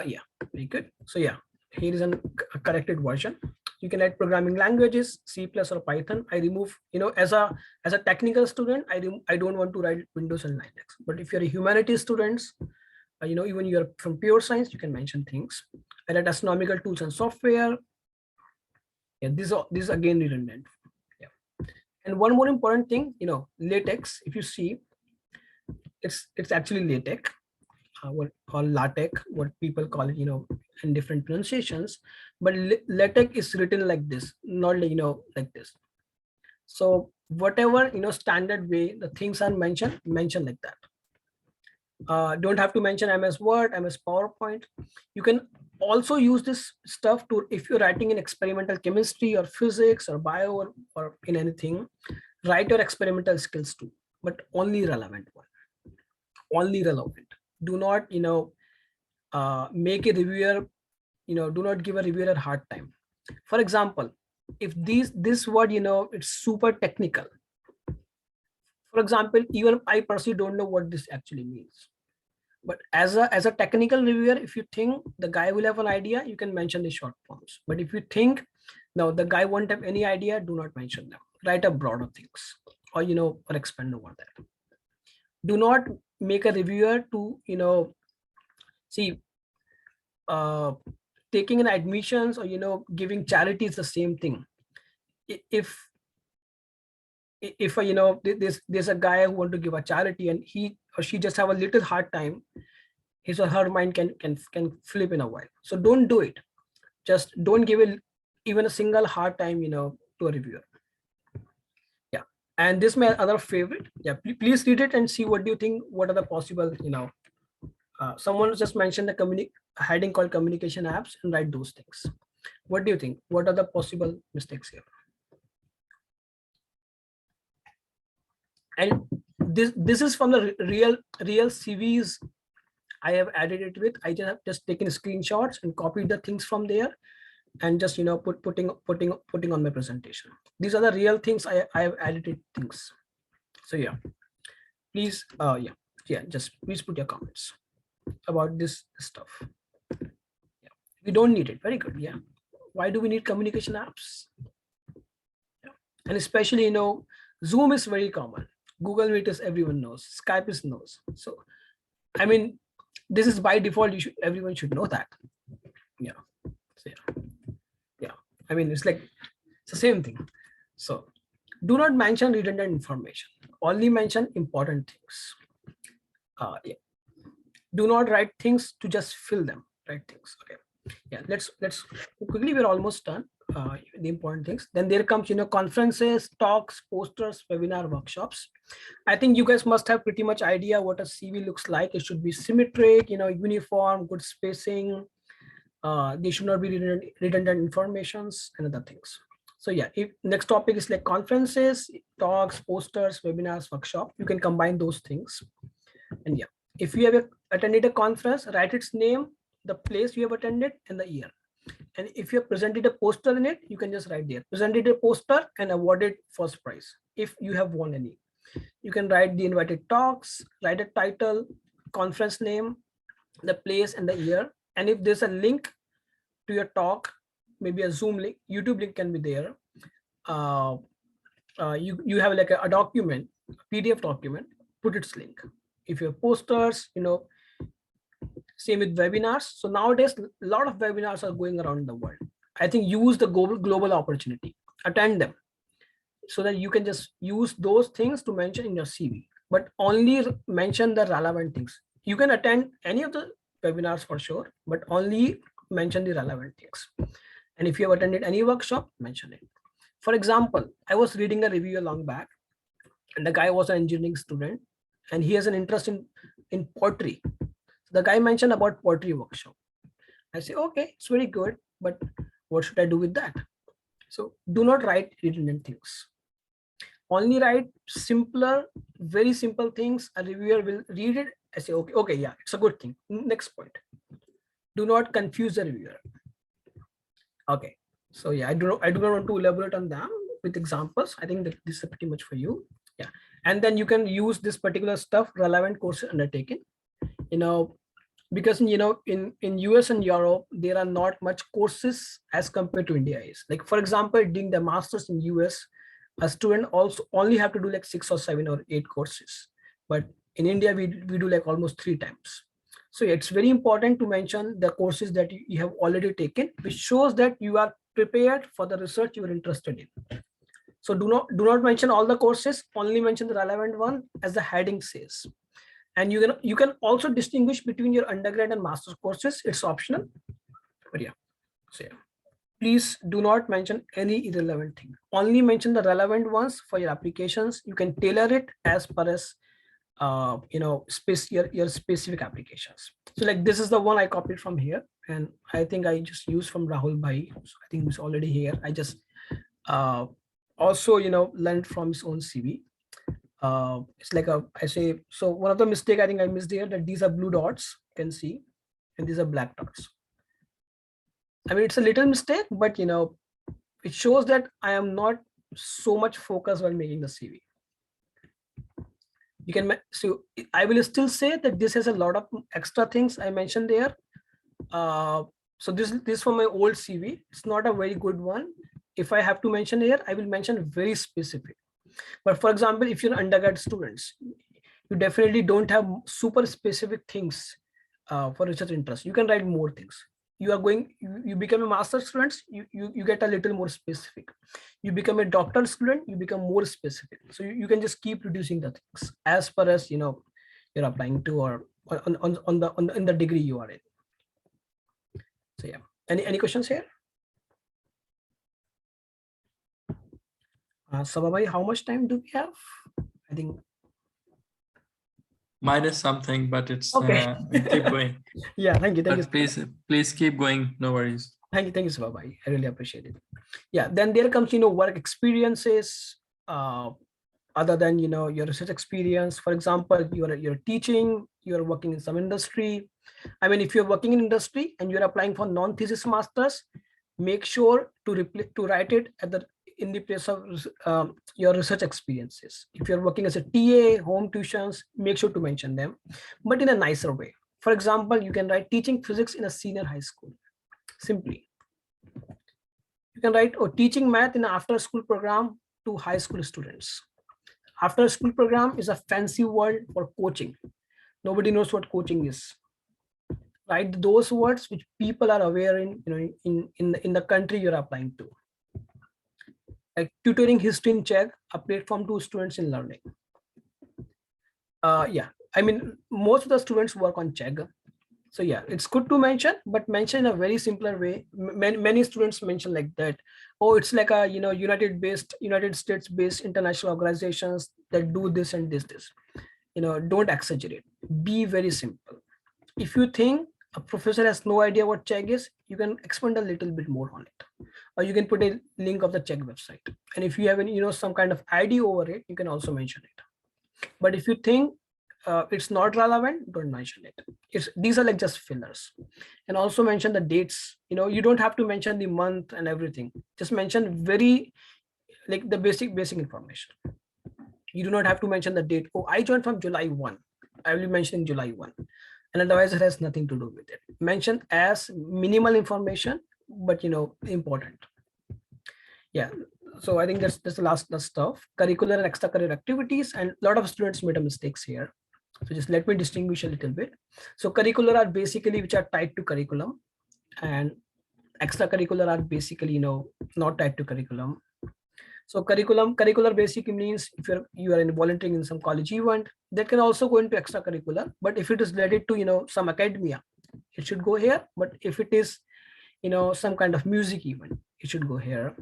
Yeah, very good. So yeah, here is a corrected version. You can add programming languages, C+ or Python. I remove, as a technical student, I don't want to write Windows and Linux. But if you're a humanities students, even you're from pure science, you can mention things. And at astronomical tools and software. Yeah, this is again redundant. Yeah. And one more important thing, LaTeX. If you see, it's actually LaTeX. What or LaTeX, what people call it, in different pronunciations, but LaTeX is written like this, not like, like this. So whatever, standard way the things are mentioned like that. Don't have to mention MS Word, MS PowerPoint. You can also use this stuff to, if you're writing in experimental chemistry or physics or bio or in anything, write your experimental skills too, but only relevant one. Only relevant. Do not, make a reviewer, do not give a reviewer a hard time. For example, if this word, it's super technical. For example, even I personally don't know what this actually means. But as a technical reviewer, if you think the guy will have an idea, you can mention the short forms. But if you think, no, the guy won't have any idea, do not mention them. Write up broader things or, or expand over that. Do not make a reviewer to, see, taking in admissions or, giving charity is the same thing. If there's a guy who want to give a charity and he or she just have a little hard time, his or her mind can flip in a while. So don't do it. Just don't give it even a single hard time, to a reviewer. Yeah. And this my other favorite. Yeah, please read it and see what do you think, what are the possible, someone just mentioned the heading called communication apps, and write those things. What do you think? What are the possible mistakes here? And this is from the real CVs I have added it with, I just have just taken screenshots and copied the things from there and just, you know, putting on my presentation. These are the real things I have edited things. So yeah, please, just please put your comments about this stuff. Yeah, we don't need it. Very good. Yeah. Why do we need communication apps? Yeah. And especially, you know, Zoom is very common. Google Meet is everyone knows. Skype is knows. So, I mean, this is by default. Everyone should know that. Yeah. So yeah. I mean, it's like it's the same thing. So, do not mention redundant information. Only mention important things. Yeah. Do not write things to just fill them. Write things. Okay. Yeah. Let's quickly. We're almost done. The important things. Then there comes, you know, conferences, talks, posters, webinar, workshops. I think you guys must have pretty much idea what a CV looks like. It should be symmetric, you know, uniform, good spacing. They should not be redundant informations and other things. So yeah, if next topic is like conferences, talks, posters, webinars, workshop, you can combine those things. And yeah, if you have attended a conference, write its name, the place you have attended, and the year. And if you have presented a poster in it, you can just write there, presented a poster and awarded first prize. If you have won any, you can write the invited talks, write a title, conference name, the place and the year. And if there's a link to your talk, maybe a Zoom link, YouTube link can be there. You have like a document, PDF document, put its link. If you have posters, you know, same with webinars. So nowadays, a lot of webinars are going around the world. I think use the global opportunity, attend them, so that you can just use those things to mention in your CV, but only mention the relevant things. You can attend any of the webinars for sure, but only mention the relevant things. And if you have attended any workshop, mention it. For example, I was reading a review a long back, and the guy was an engineering student, and he has an interest in pottery. The guy mentioned about pottery workshop. I say, okay, it's very good, but what should I do with that? So do not write redundant things. Only write simpler, very simple things. A reviewer will read it. I say, okay, yeah, it's a good thing. Next point. Do not confuse the reviewer. Okay, so yeah, I do not want to elaborate on them with examples. I think that this is pretty much for you. Yeah, and then you can use this particular stuff, relevant courses undertaken. You know, because you know, in US and Europe, there are not much courses as compared to India is. Like for example, doing the masters in US, a student also only have to do like 6 or 7 or 8 courses, but in India we do like almost 3 times. So it's very important to mention the courses that you have already taken, which shows that you are prepared for the research you are interested in. So do not mention all the courses, only mention the relevant one as the heading says. And you can also distinguish between your undergrad and master's courses. It's optional, but yeah. So yeah, please do not mention any irrelevant thing. Only mention the relevant ones for your applications. You can tailor it as per as you know, your specific applications. So like this is the one I copied from here, and I think I just used from Rahul Bhai. So I think he's already here. I just also, you know, learned from his own CV. It's like I say, so one of the mistake I think I missed here, that these are blue dots, you can see, and these are black dots. I mean, it's a little mistake, but you know, it shows that I am not so much focused while making the CV. You can, so I will still say that this has a lot of extra things I mentioned there. So this from my old CV. It's not a very good one. If I have to mention here, I will mention very specific. But for example, if you're undergrad students, you definitely don't have super specific things for research interest. You can write more things. You are going, you become a master's student, you get a little more specific. You become a doctoral student, you become more specific. So you can just keep reducing the things as far as, you know, you're applying to, or in the degree you are in. So yeah, any questions here? Sababhai, how much time do we have? I think minus something, but it's okay. keep going. Yeah, thank you. But please keep going. No worries. Thank you, Sababhai. I really appreciate it. Yeah, then there comes, you know, work experiences. other than your research experience. For example, you're teaching, you're working in some industry. I mean, if you're working in industry and you're applying for non-thesis masters, make sure to write it at the in the place of your research experiences. If you're working as a TA, home tuitions, make sure to mention them, but in a nicer way. For example, you can write teaching physics in a senior high school. Simply, you can write or teaching math in an after school program to high school students. After school program is a fancy word for coaching. Nobody knows what coaching is. Write those words which people are aware in the country you're applying to. Like tutoring history in Czech, a platform to students in learning. Yeah, I mean, most of the students work on Czech. So yeah, it's good to mention, but mention in a very simpler way. Many students mention like that. Oh, it's like a United States based international organizations that do this and this. Don't exaggerate. Be very simple. If you think a professor has no idea what Czech is, you can expand a little bit more on it, or you can put a link of the Czech website. And if you have some kind of ID over it, you can also mention it. But if you think it's not relevant, don't mention it. These are like just fillers. And also mention the dates. You don't have to mention the month and everything. Just mention very like the basic information. You do not have to mention the date. Oh, I joined from July 1. I will be mentioning July 1. And otherwise it has nothing to do with it. Mention as minimal information, but important. Yeah. So I think that's the last stuff. Curricular and extracurricular activities, and a lot of students made a mistakes here. So just let me distinguish a little bit. So curricular are basically which are tied to curriculum, and extracurricular are basically not tied to curriculum. So curricular basically means if you are volunteering in some college event, that can also go into extracurricular. But if it is related to some academia, it should go here. But if it is some kind of music event, it should go here.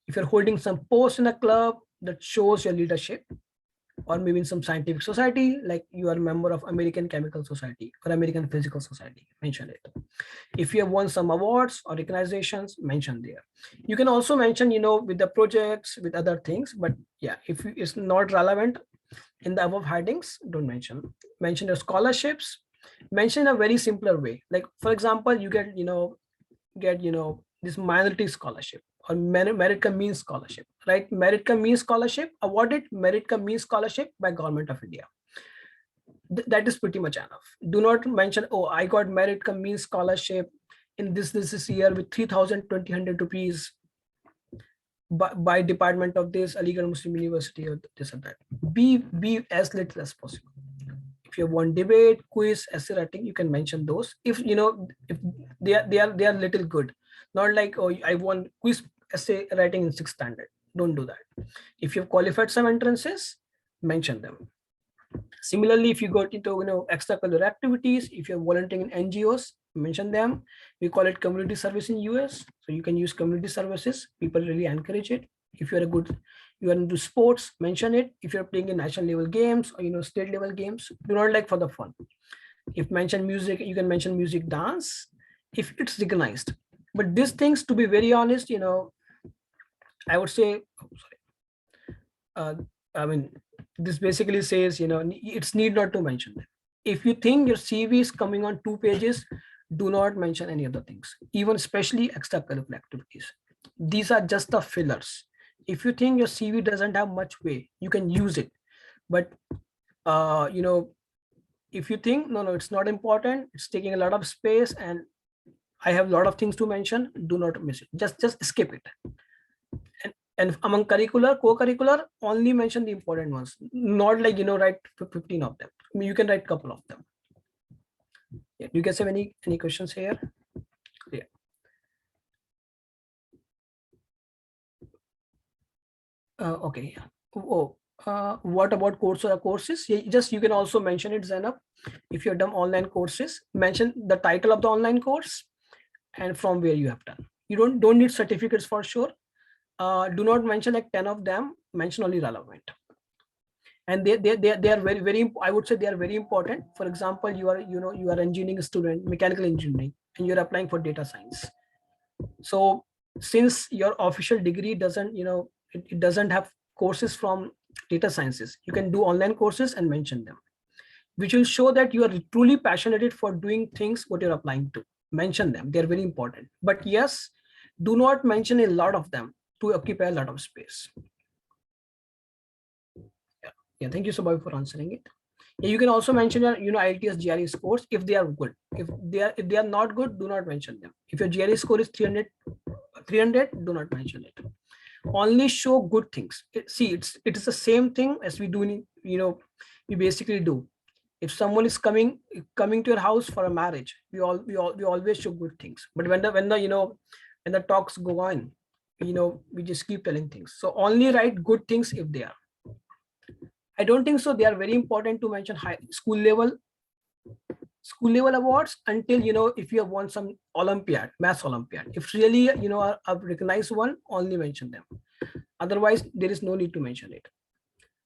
If you're holding some post in a club that shows your leadership, or maybe in some scientific society, like you are a member of American Chemical Society or American Physical Society, mention it. If you have won some awards or recognitions, mention there. You can also mention with the projects, with other things, but yeah, if it's not relevant in the above headings, don't mention. Mention your scholarships. Mention in a very simpler way. Like for example, you get this minority scholarship or merit cum means scholarship, right? Merit cum means scholarship awarded merit cum means scholarship by Government of India. That is pretty much enough. Do not mention, oh, I got merit cum means scholarship in this year with 3,200 rupees by department of this Aligarh Muslim University or this or that. Be as little as possible. If you want debate, quiz, essay writing, you can mention those. If if they are little good, not like, oh, I won quiz essay writing in 6th standard. Don't do that. If you've qualified some entrances, mention them. Similarly, if you go into extracurricular activities, if you're volunteering in NGOs, mention them. We call it community service in US, so you can use community services. People really encourage it. If you're you are into sports, mention it. If you're playing in national level games or state level games, do not like for the fun. If mention music, you can mention music, dance, if it's recognized. But these things, to be very honest, I would say, I mean, this basically says, it's need not to mention them. If you think your CV is coming on 2 pages, do not mention any other things, even especially extracurricular activities. These are just the fillers. If you think your CV doesn't have much weight, you can use it. But, if you think, no, it's not important, it's taking a lot of space and I have a lot of things to mention, do not miss it. Just skip it. And among curricular, co-curricular, only mention the important ones. Not like, write 15 of them. I mean, you can write a couple of them. Yeah. Do you guys have any questions here? Yeah. Okay. Oh, what about courses? Just you can also mention it, Zainab. If you've done online courses, mention the title of the online course and from where you have done. You don't need certificates for sure. Do not mention like 10 of them, mention only relevant. And they are very, I would say they are very important. For example, you are engineering student, mechanical engineering, and you're applying for data science. So since your official degree doesn't, it doesn't have courses from data sciences. You can do online courses and mention them, which will show that you are truly passionate for doing things what you're applying to. Mention them, they're very important. But yes, do not mention a lot of them to occupy a lot of space. Yeah, thank you so much for answering it. Yeah, you can also mention your IELTS GRE scores if they are good. If they are not good, do not mention them. If your GRE score is 300, do not mention it. Only show good things. See, it is the same thing as we do in, we basically do. If someone is coming to your house for a marriage, we always show good things. But when the talks go on, we just keep telling things. So only write good things if they are. I don't think so. They are very important to mention high school level awards until if you have won some Olympiad, maths Olympiad. If really a recognized one, only mention them. Otherwise, there is no need to mention it.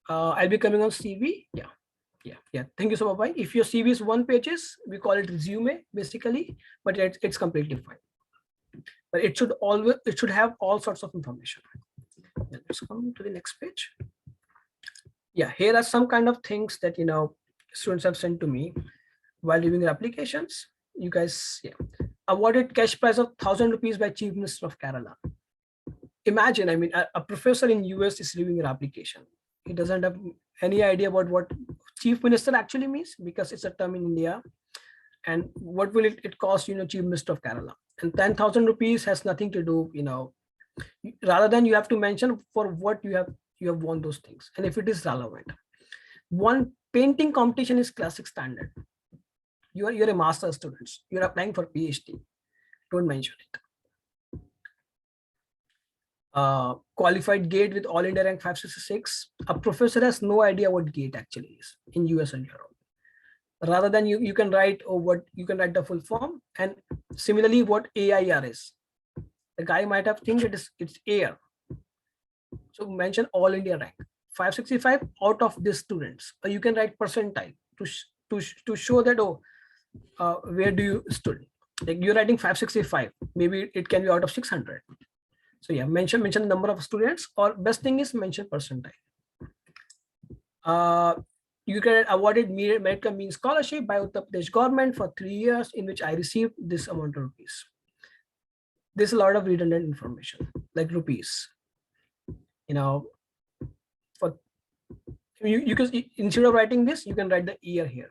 I'll be coming on CV. Yeah. Thank you so much. If your CV is 1 pages, we call it resume basically, but it's completely fine. But it should have all sorts of information. Let's come to the next page. Yeah, here are some kind of things that students have sent to me while reviewing their applications. You guys, awarded cash prize of 1,000 rupees by Chief Minister of Kerala. Imagine, I mean, a professor in US is reviewing your application. He doesn't have any idea about what Chief Minister actually means, because it's a term in India. And what will it cost, Chief Minister of Kerala? And 10,000 rupees has nothing to do, rather than you have to mention for what you have won those things. And if it is relevant, one painting competition is classic standard. You're a master's student. You're applying for PhD. Don't mention it. Qualified GATE with all India rank 566. A professor has no idea what GATE actually is in US and Europe. Rather than you can write the full form, and similarly what AIR is. The guy might have think it's air. So mention all India rank 565 out of these students. Or you can write percentile to show that where do you stood. Like you're writing 565, maybe it can be out of 600. So yeah, mention the number of students, or best thing is mention percentile. You get awarded Merit Mean Scholarship by Uttar Pradesh government for 3 years, in which I received this amount of rupees. There's a lot of redundant information like rupees. For you can, instead of writing this, you can write the year here.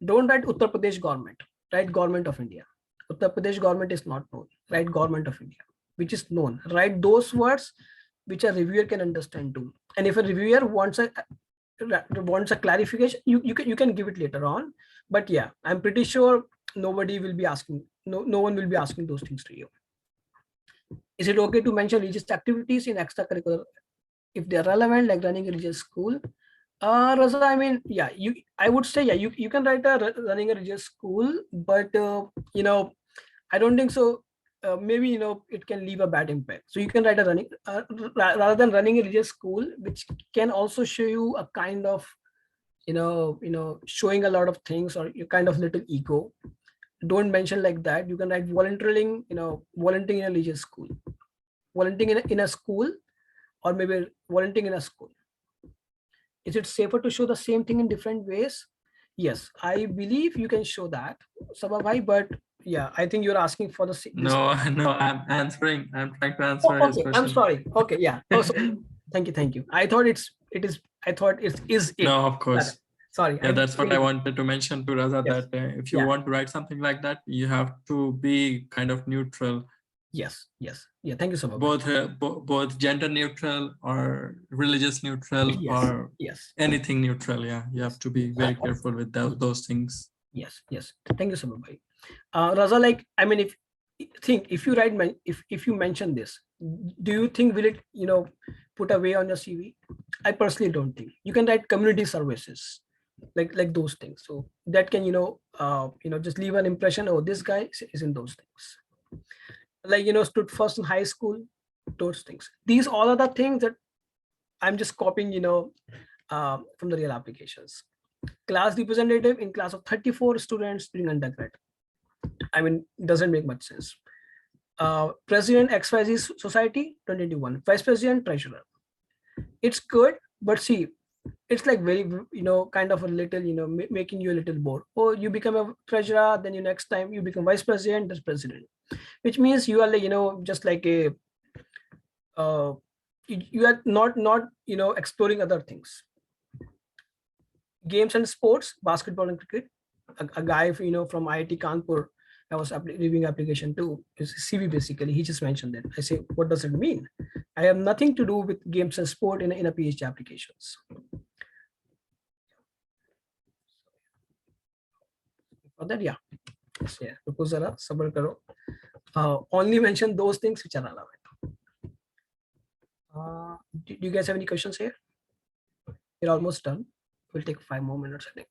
Don't write Uttar Pradesh government. Write government of India. Uttar Pradesh government is not known. Write government of India, which is known. Write those words which a reviewer can understand too. And if a reviewer wants a clarification, you can give it later on. But yeah, I'm pretty sure nobody will be asking. No one will be asking those things to you. Is it okay to mention religious activities in extracurricular if they're relevant, like running a religious school? Raza, I mean, yeah, I would say, yeah, you can write running a religious school, but I don't think so. Maybe it can leave a bad impact. So you can write a running rather than running a religious school, which can also show you a kind of showing a lot of things, or you kind of little ego. Don't mention like that. You can write volunteering, volunteering in a religious school, volunteering in a school, or maybe volunteering in a school. Is it safer to show the same thing in different ways? Yes, I believe you can show that, Sababhai, but yeah, I think you're asking for the No, I'm answering. I'm trying to answer his okay, question. I'm sorry. Okay, yeah. Oh, thank you. I thought it is it. No, of course. Sorry. Yeah, that's what I wanted to mention to Raza, Yes. that if you want to write something like that, you have to be kind of neutral. Yes. Yeah, thank you so much. Both gender neutral or religious neutral, or anything neutral. Yeah, you have to be very careful with those things. Yes. Thank you so much. Raza, like, I mean, if you write, if you mention this, do you think will it put away on your CV? I personally don't think. You can write community services, like those things. So that can just leave an impression. Oh, this guy is in those things. Like stood first in high school, those things. These all are the things that I'm just copying from the real applications. Class representative in class of 34 students during undergrad. I mean, doesn't make much sense. President XYZ Society 2021, Vice President, Treasurer. It's good, but see, it's like very, kind of a little, making you a little bored. Or you become a treasurer, then you next time you become vice president, that's president, which means you are like, just like a, you are not exploring other things. Games and sports, basketball and cricket. A guy from IIT Kanpur, I was reviewing application too, his CV basically, he just mentioned that. I say, what does it mean? I have nothing to do with games and sport in a PhD applications. For that, yeah. So, yeah, sabar karo. Only mention those things which are relevant. Do you guys have any questions here? We're almost done. We'll take 5 more minutes, I think.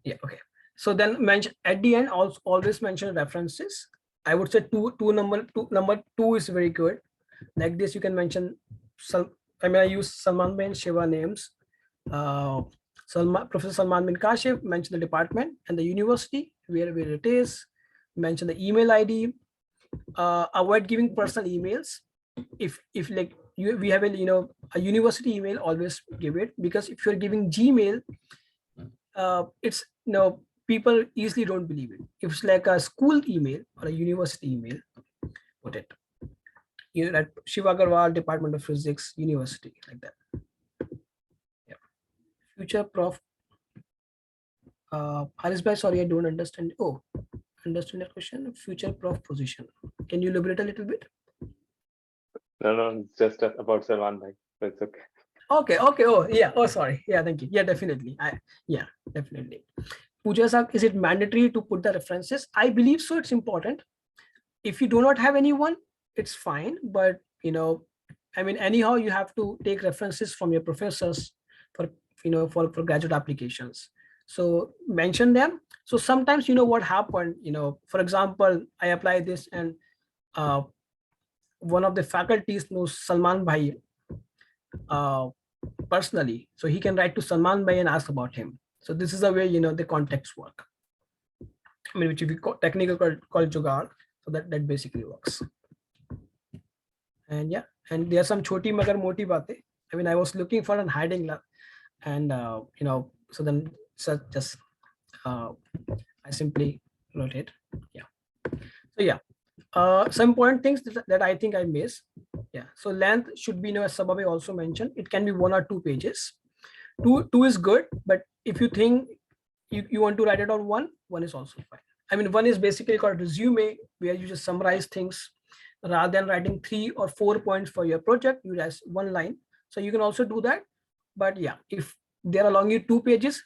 Yeah, okay. So then mention at the end, also always mention references. I would say number two is very good. Like this, you can mention some. I use Salman bin Shiva names. Professor Salman bin Kashif, mention the department and the university where it is. Mention the email ID. Avoid giving personal emails. If like we have a university email, always give it, because if you're giving Gmail, it's people easily don't believe it. If it's like a school email or a university email, put it at Shiva Agarwal, Department of Physics, University, like that. Yeah. Future prof. Haris bhai, sorry, I don't understand. Oh, understand that question. Future prof position. Can you elaborate a little bit? No, it's just about Salman bhai. So it's okay. Okay. Oh, yeah. Oh, sorry. Yeah, thank you. Yeah, definitely. Yeah, definitely. Pooja Sak, is it mandatory to put the references? I believe so. It's important. If you do not have anyone, it's fine. But anyhow, you have to take references from your professors for for graduate applications. So mention them. So sometimes what happened. For example, I apply this and one of the faculties knows Salman Bhai personally, so he can write to Salman Bhai and ask about him. So this is the way the contacts work. Which we technical called jugaad. So that basically works. And yeah, and there are some choti magar moti batein. I was looking for an hiding, and so then just I simply wrote it. Yeah. So yeah, some important things that I think I missed. Yeah. So length should be, as Sababe also mentioned, it can be 1 or 2 pages. Two is good, but if you think you want to write it on one is also fine. One is basically called resume, where you just summarize things rather than writing 3 or 4 points for your project. You write 1 line. So you can also do that. But yeah, if they're along you 2 pages,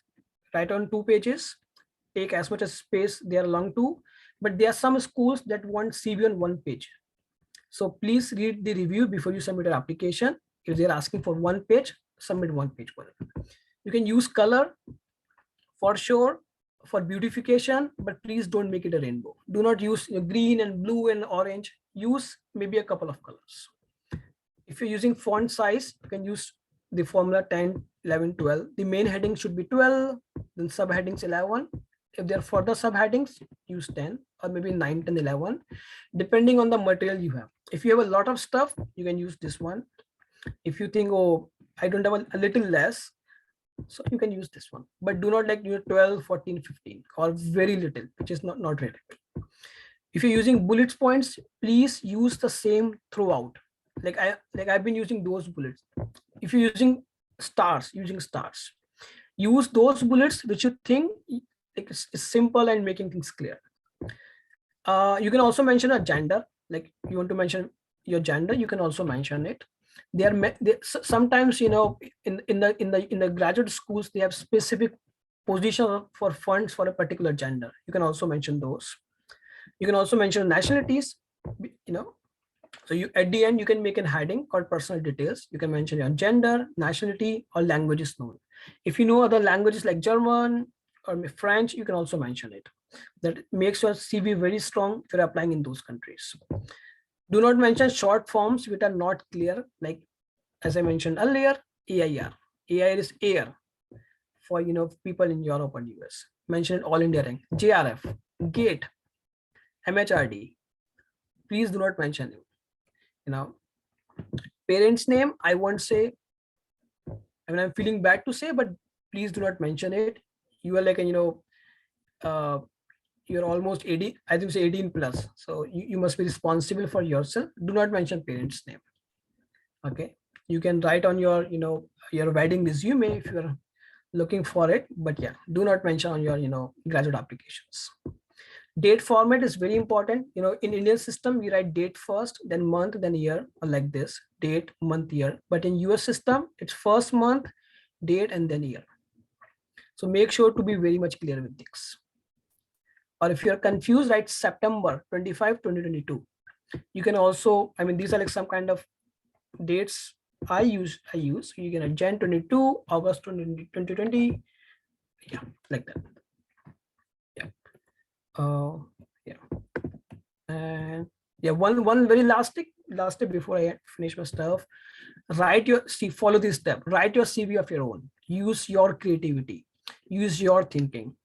write on 2 pages, take as much as space they are along to. But there are some schools that want CV on 1 page. So please read the review before you submit your application. If they're asking for 1 page, submit 1 page for it. You can use color for sure for beautification, but please don't make it a rainbow. Do not use green and blue and orange. Use maybe a couple of colors. If you're using font size, you can use the formula 10, 11, 12. The main heading should be 12, then subheadings 11. If there are further subheadings, use 10 or maybe 9, 10, 11, depending on the material you have. If you have a lot of stuff, you can use this one. If you think, oh, I don't have a little less, so you can use this one. But do not like 12, 14, 15 or very little, which is not relevant. If you're using bullet points, please use the same throughout. I've been using those bullets. If you're using stars, use those bullets which you think it's simple and making things clear. You can also mention a gender. Like you want to mention your gender, you can also mention it. Sometimes in the graduate schools they have specific position for funds for a particular gender. You can also mention those. You can also mention nationalities. So you at the end you can make a heading called personal details. You can mention your gender, nationality, or languages known. If you know other languages like German or French, you can also mention it. That makes your CV very strong if you're applying in those countries. Do not mention short forms which are not clear, like as I mentioned earlier, AIR. AIR is air for people in Europe and US. Mention all India rank. JRF, GATE, MHRD. Please do not mention it. parents' name, I won't say. I mean, I'm feeling bad to say, but please do not mention it. You are like, you're almost 80, I think say 18 plus. So you must be responsible for yourself. Do not mention parents' name. Okay. You can write on your, your wedding resume if you're looking for it, but yeah, do not mention on your, graduate applications. Date format is very important. In Indian system, we write date first, then month, then year, or like this, date, month, year. But in US system, it's first month, date, and then year. So make sure to be very much clear with this. Or if you're confused, write September 25, 2022. You can also, I mean, these are like some kind of dates I use. So you can Jan 22, August 2020. Yeah, like that. Yeah. And yeah, one very last tip before I finish my stuff. Follow this step. Write your CV of your own. Use your creativity. Use your thinking.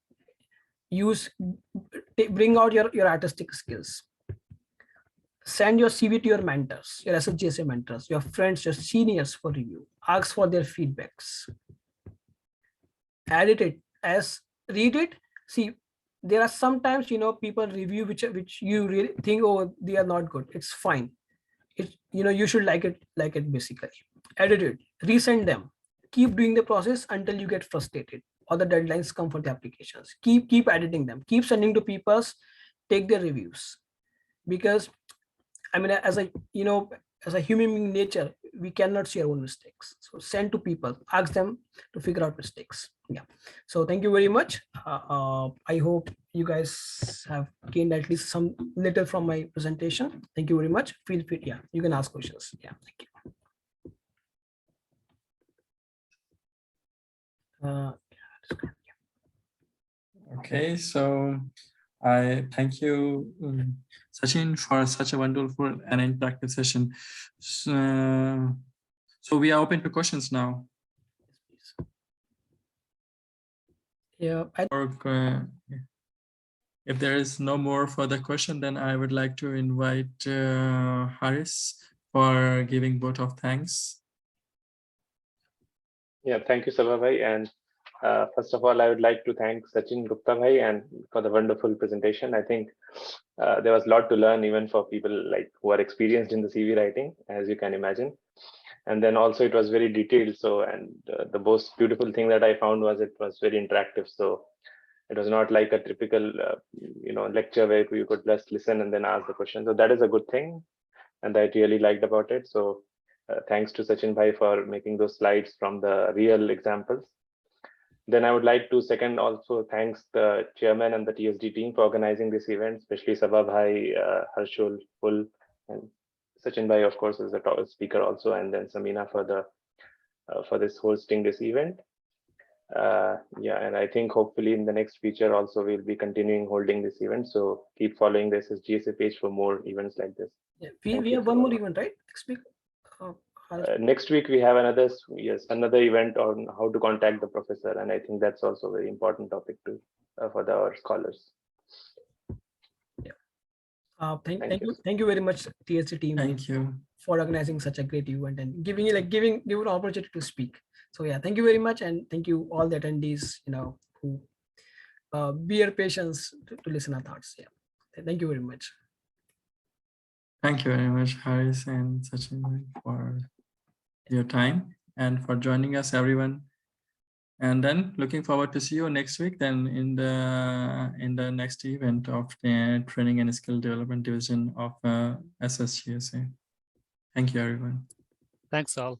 Bring out your artistic skills. Send your CV to your mentors, your SHGSA mentors, your friends, your seniors for review. Ask for their feedbacks. Edit it, read it. See, there are sometimes people review which you really think, oh, they are not good. It's fine. You should like it basically. Edit it, resend them. Keep doing the process until you get frustrated or the deadlines come for the applications. Keep editing them. Keep sending to people. Take their reviews, because I mean, as a human being nature, we cannot see our own mistakes. So send to people, ask them to figure out mistakes. Yeah. So thank you very much. I hope you guys have gained at least some little from my presentation. Thank you very much. Feel free. Yeah, you can ask questions. Yeah. Thank you. Okay, so I thank you, Sachin, for such a wonderful and interactive session. So we are open to questions now. Yeah. If there is no more further question, then I would like to invite Haris for giving vote of thanks. Yeah, thank you, Sabha bhai. And first of all, I would like to thank Sachin Gupta bhai and for the wonderful presentation. I think there was a lot to learn even for people like who are experienced in the CV writing, as you can imagine. And then also it was very detailed. So, and the most beautiful thing that I found was it was very interactive. So it was not like a typical, lecture where you could just listen and then ask the question. So that is a good thing, and I really liked about it. So thanks to Sachin bhai for making those slides from the real examples. Then I would like to second also thanks the chairman and the TSD team for organizing this event, especially Sabha bhai, Harshul, Full, and Sachin bhai, of course, is the top speaker also, and then Samina for this hosting this event. Yeah, and I think hopefully in the next feature also we'll be continuing holding this event. So keep following the SHGSA page for more events like this. Yeah, we have one more event, right? Next week. Next week we have another event on how to contact the professor, and I think that's also a very important topic too for our scholars. Yeah. Thank you very much, TSD team. Thank you for organizing such a great event and giving an opportunity to speak. So yeah, thank you very much, and thank you all the attendees, who bear patience to listen our thoughts. Yeah, thank you very much. Thank you very much, Haris and Sachin, for your time and for joining us, everyone. And then looking forward to see you next week then in the next event of the Training and Skill Development Division of SHGSA. Thank you, everyone. Thanks all.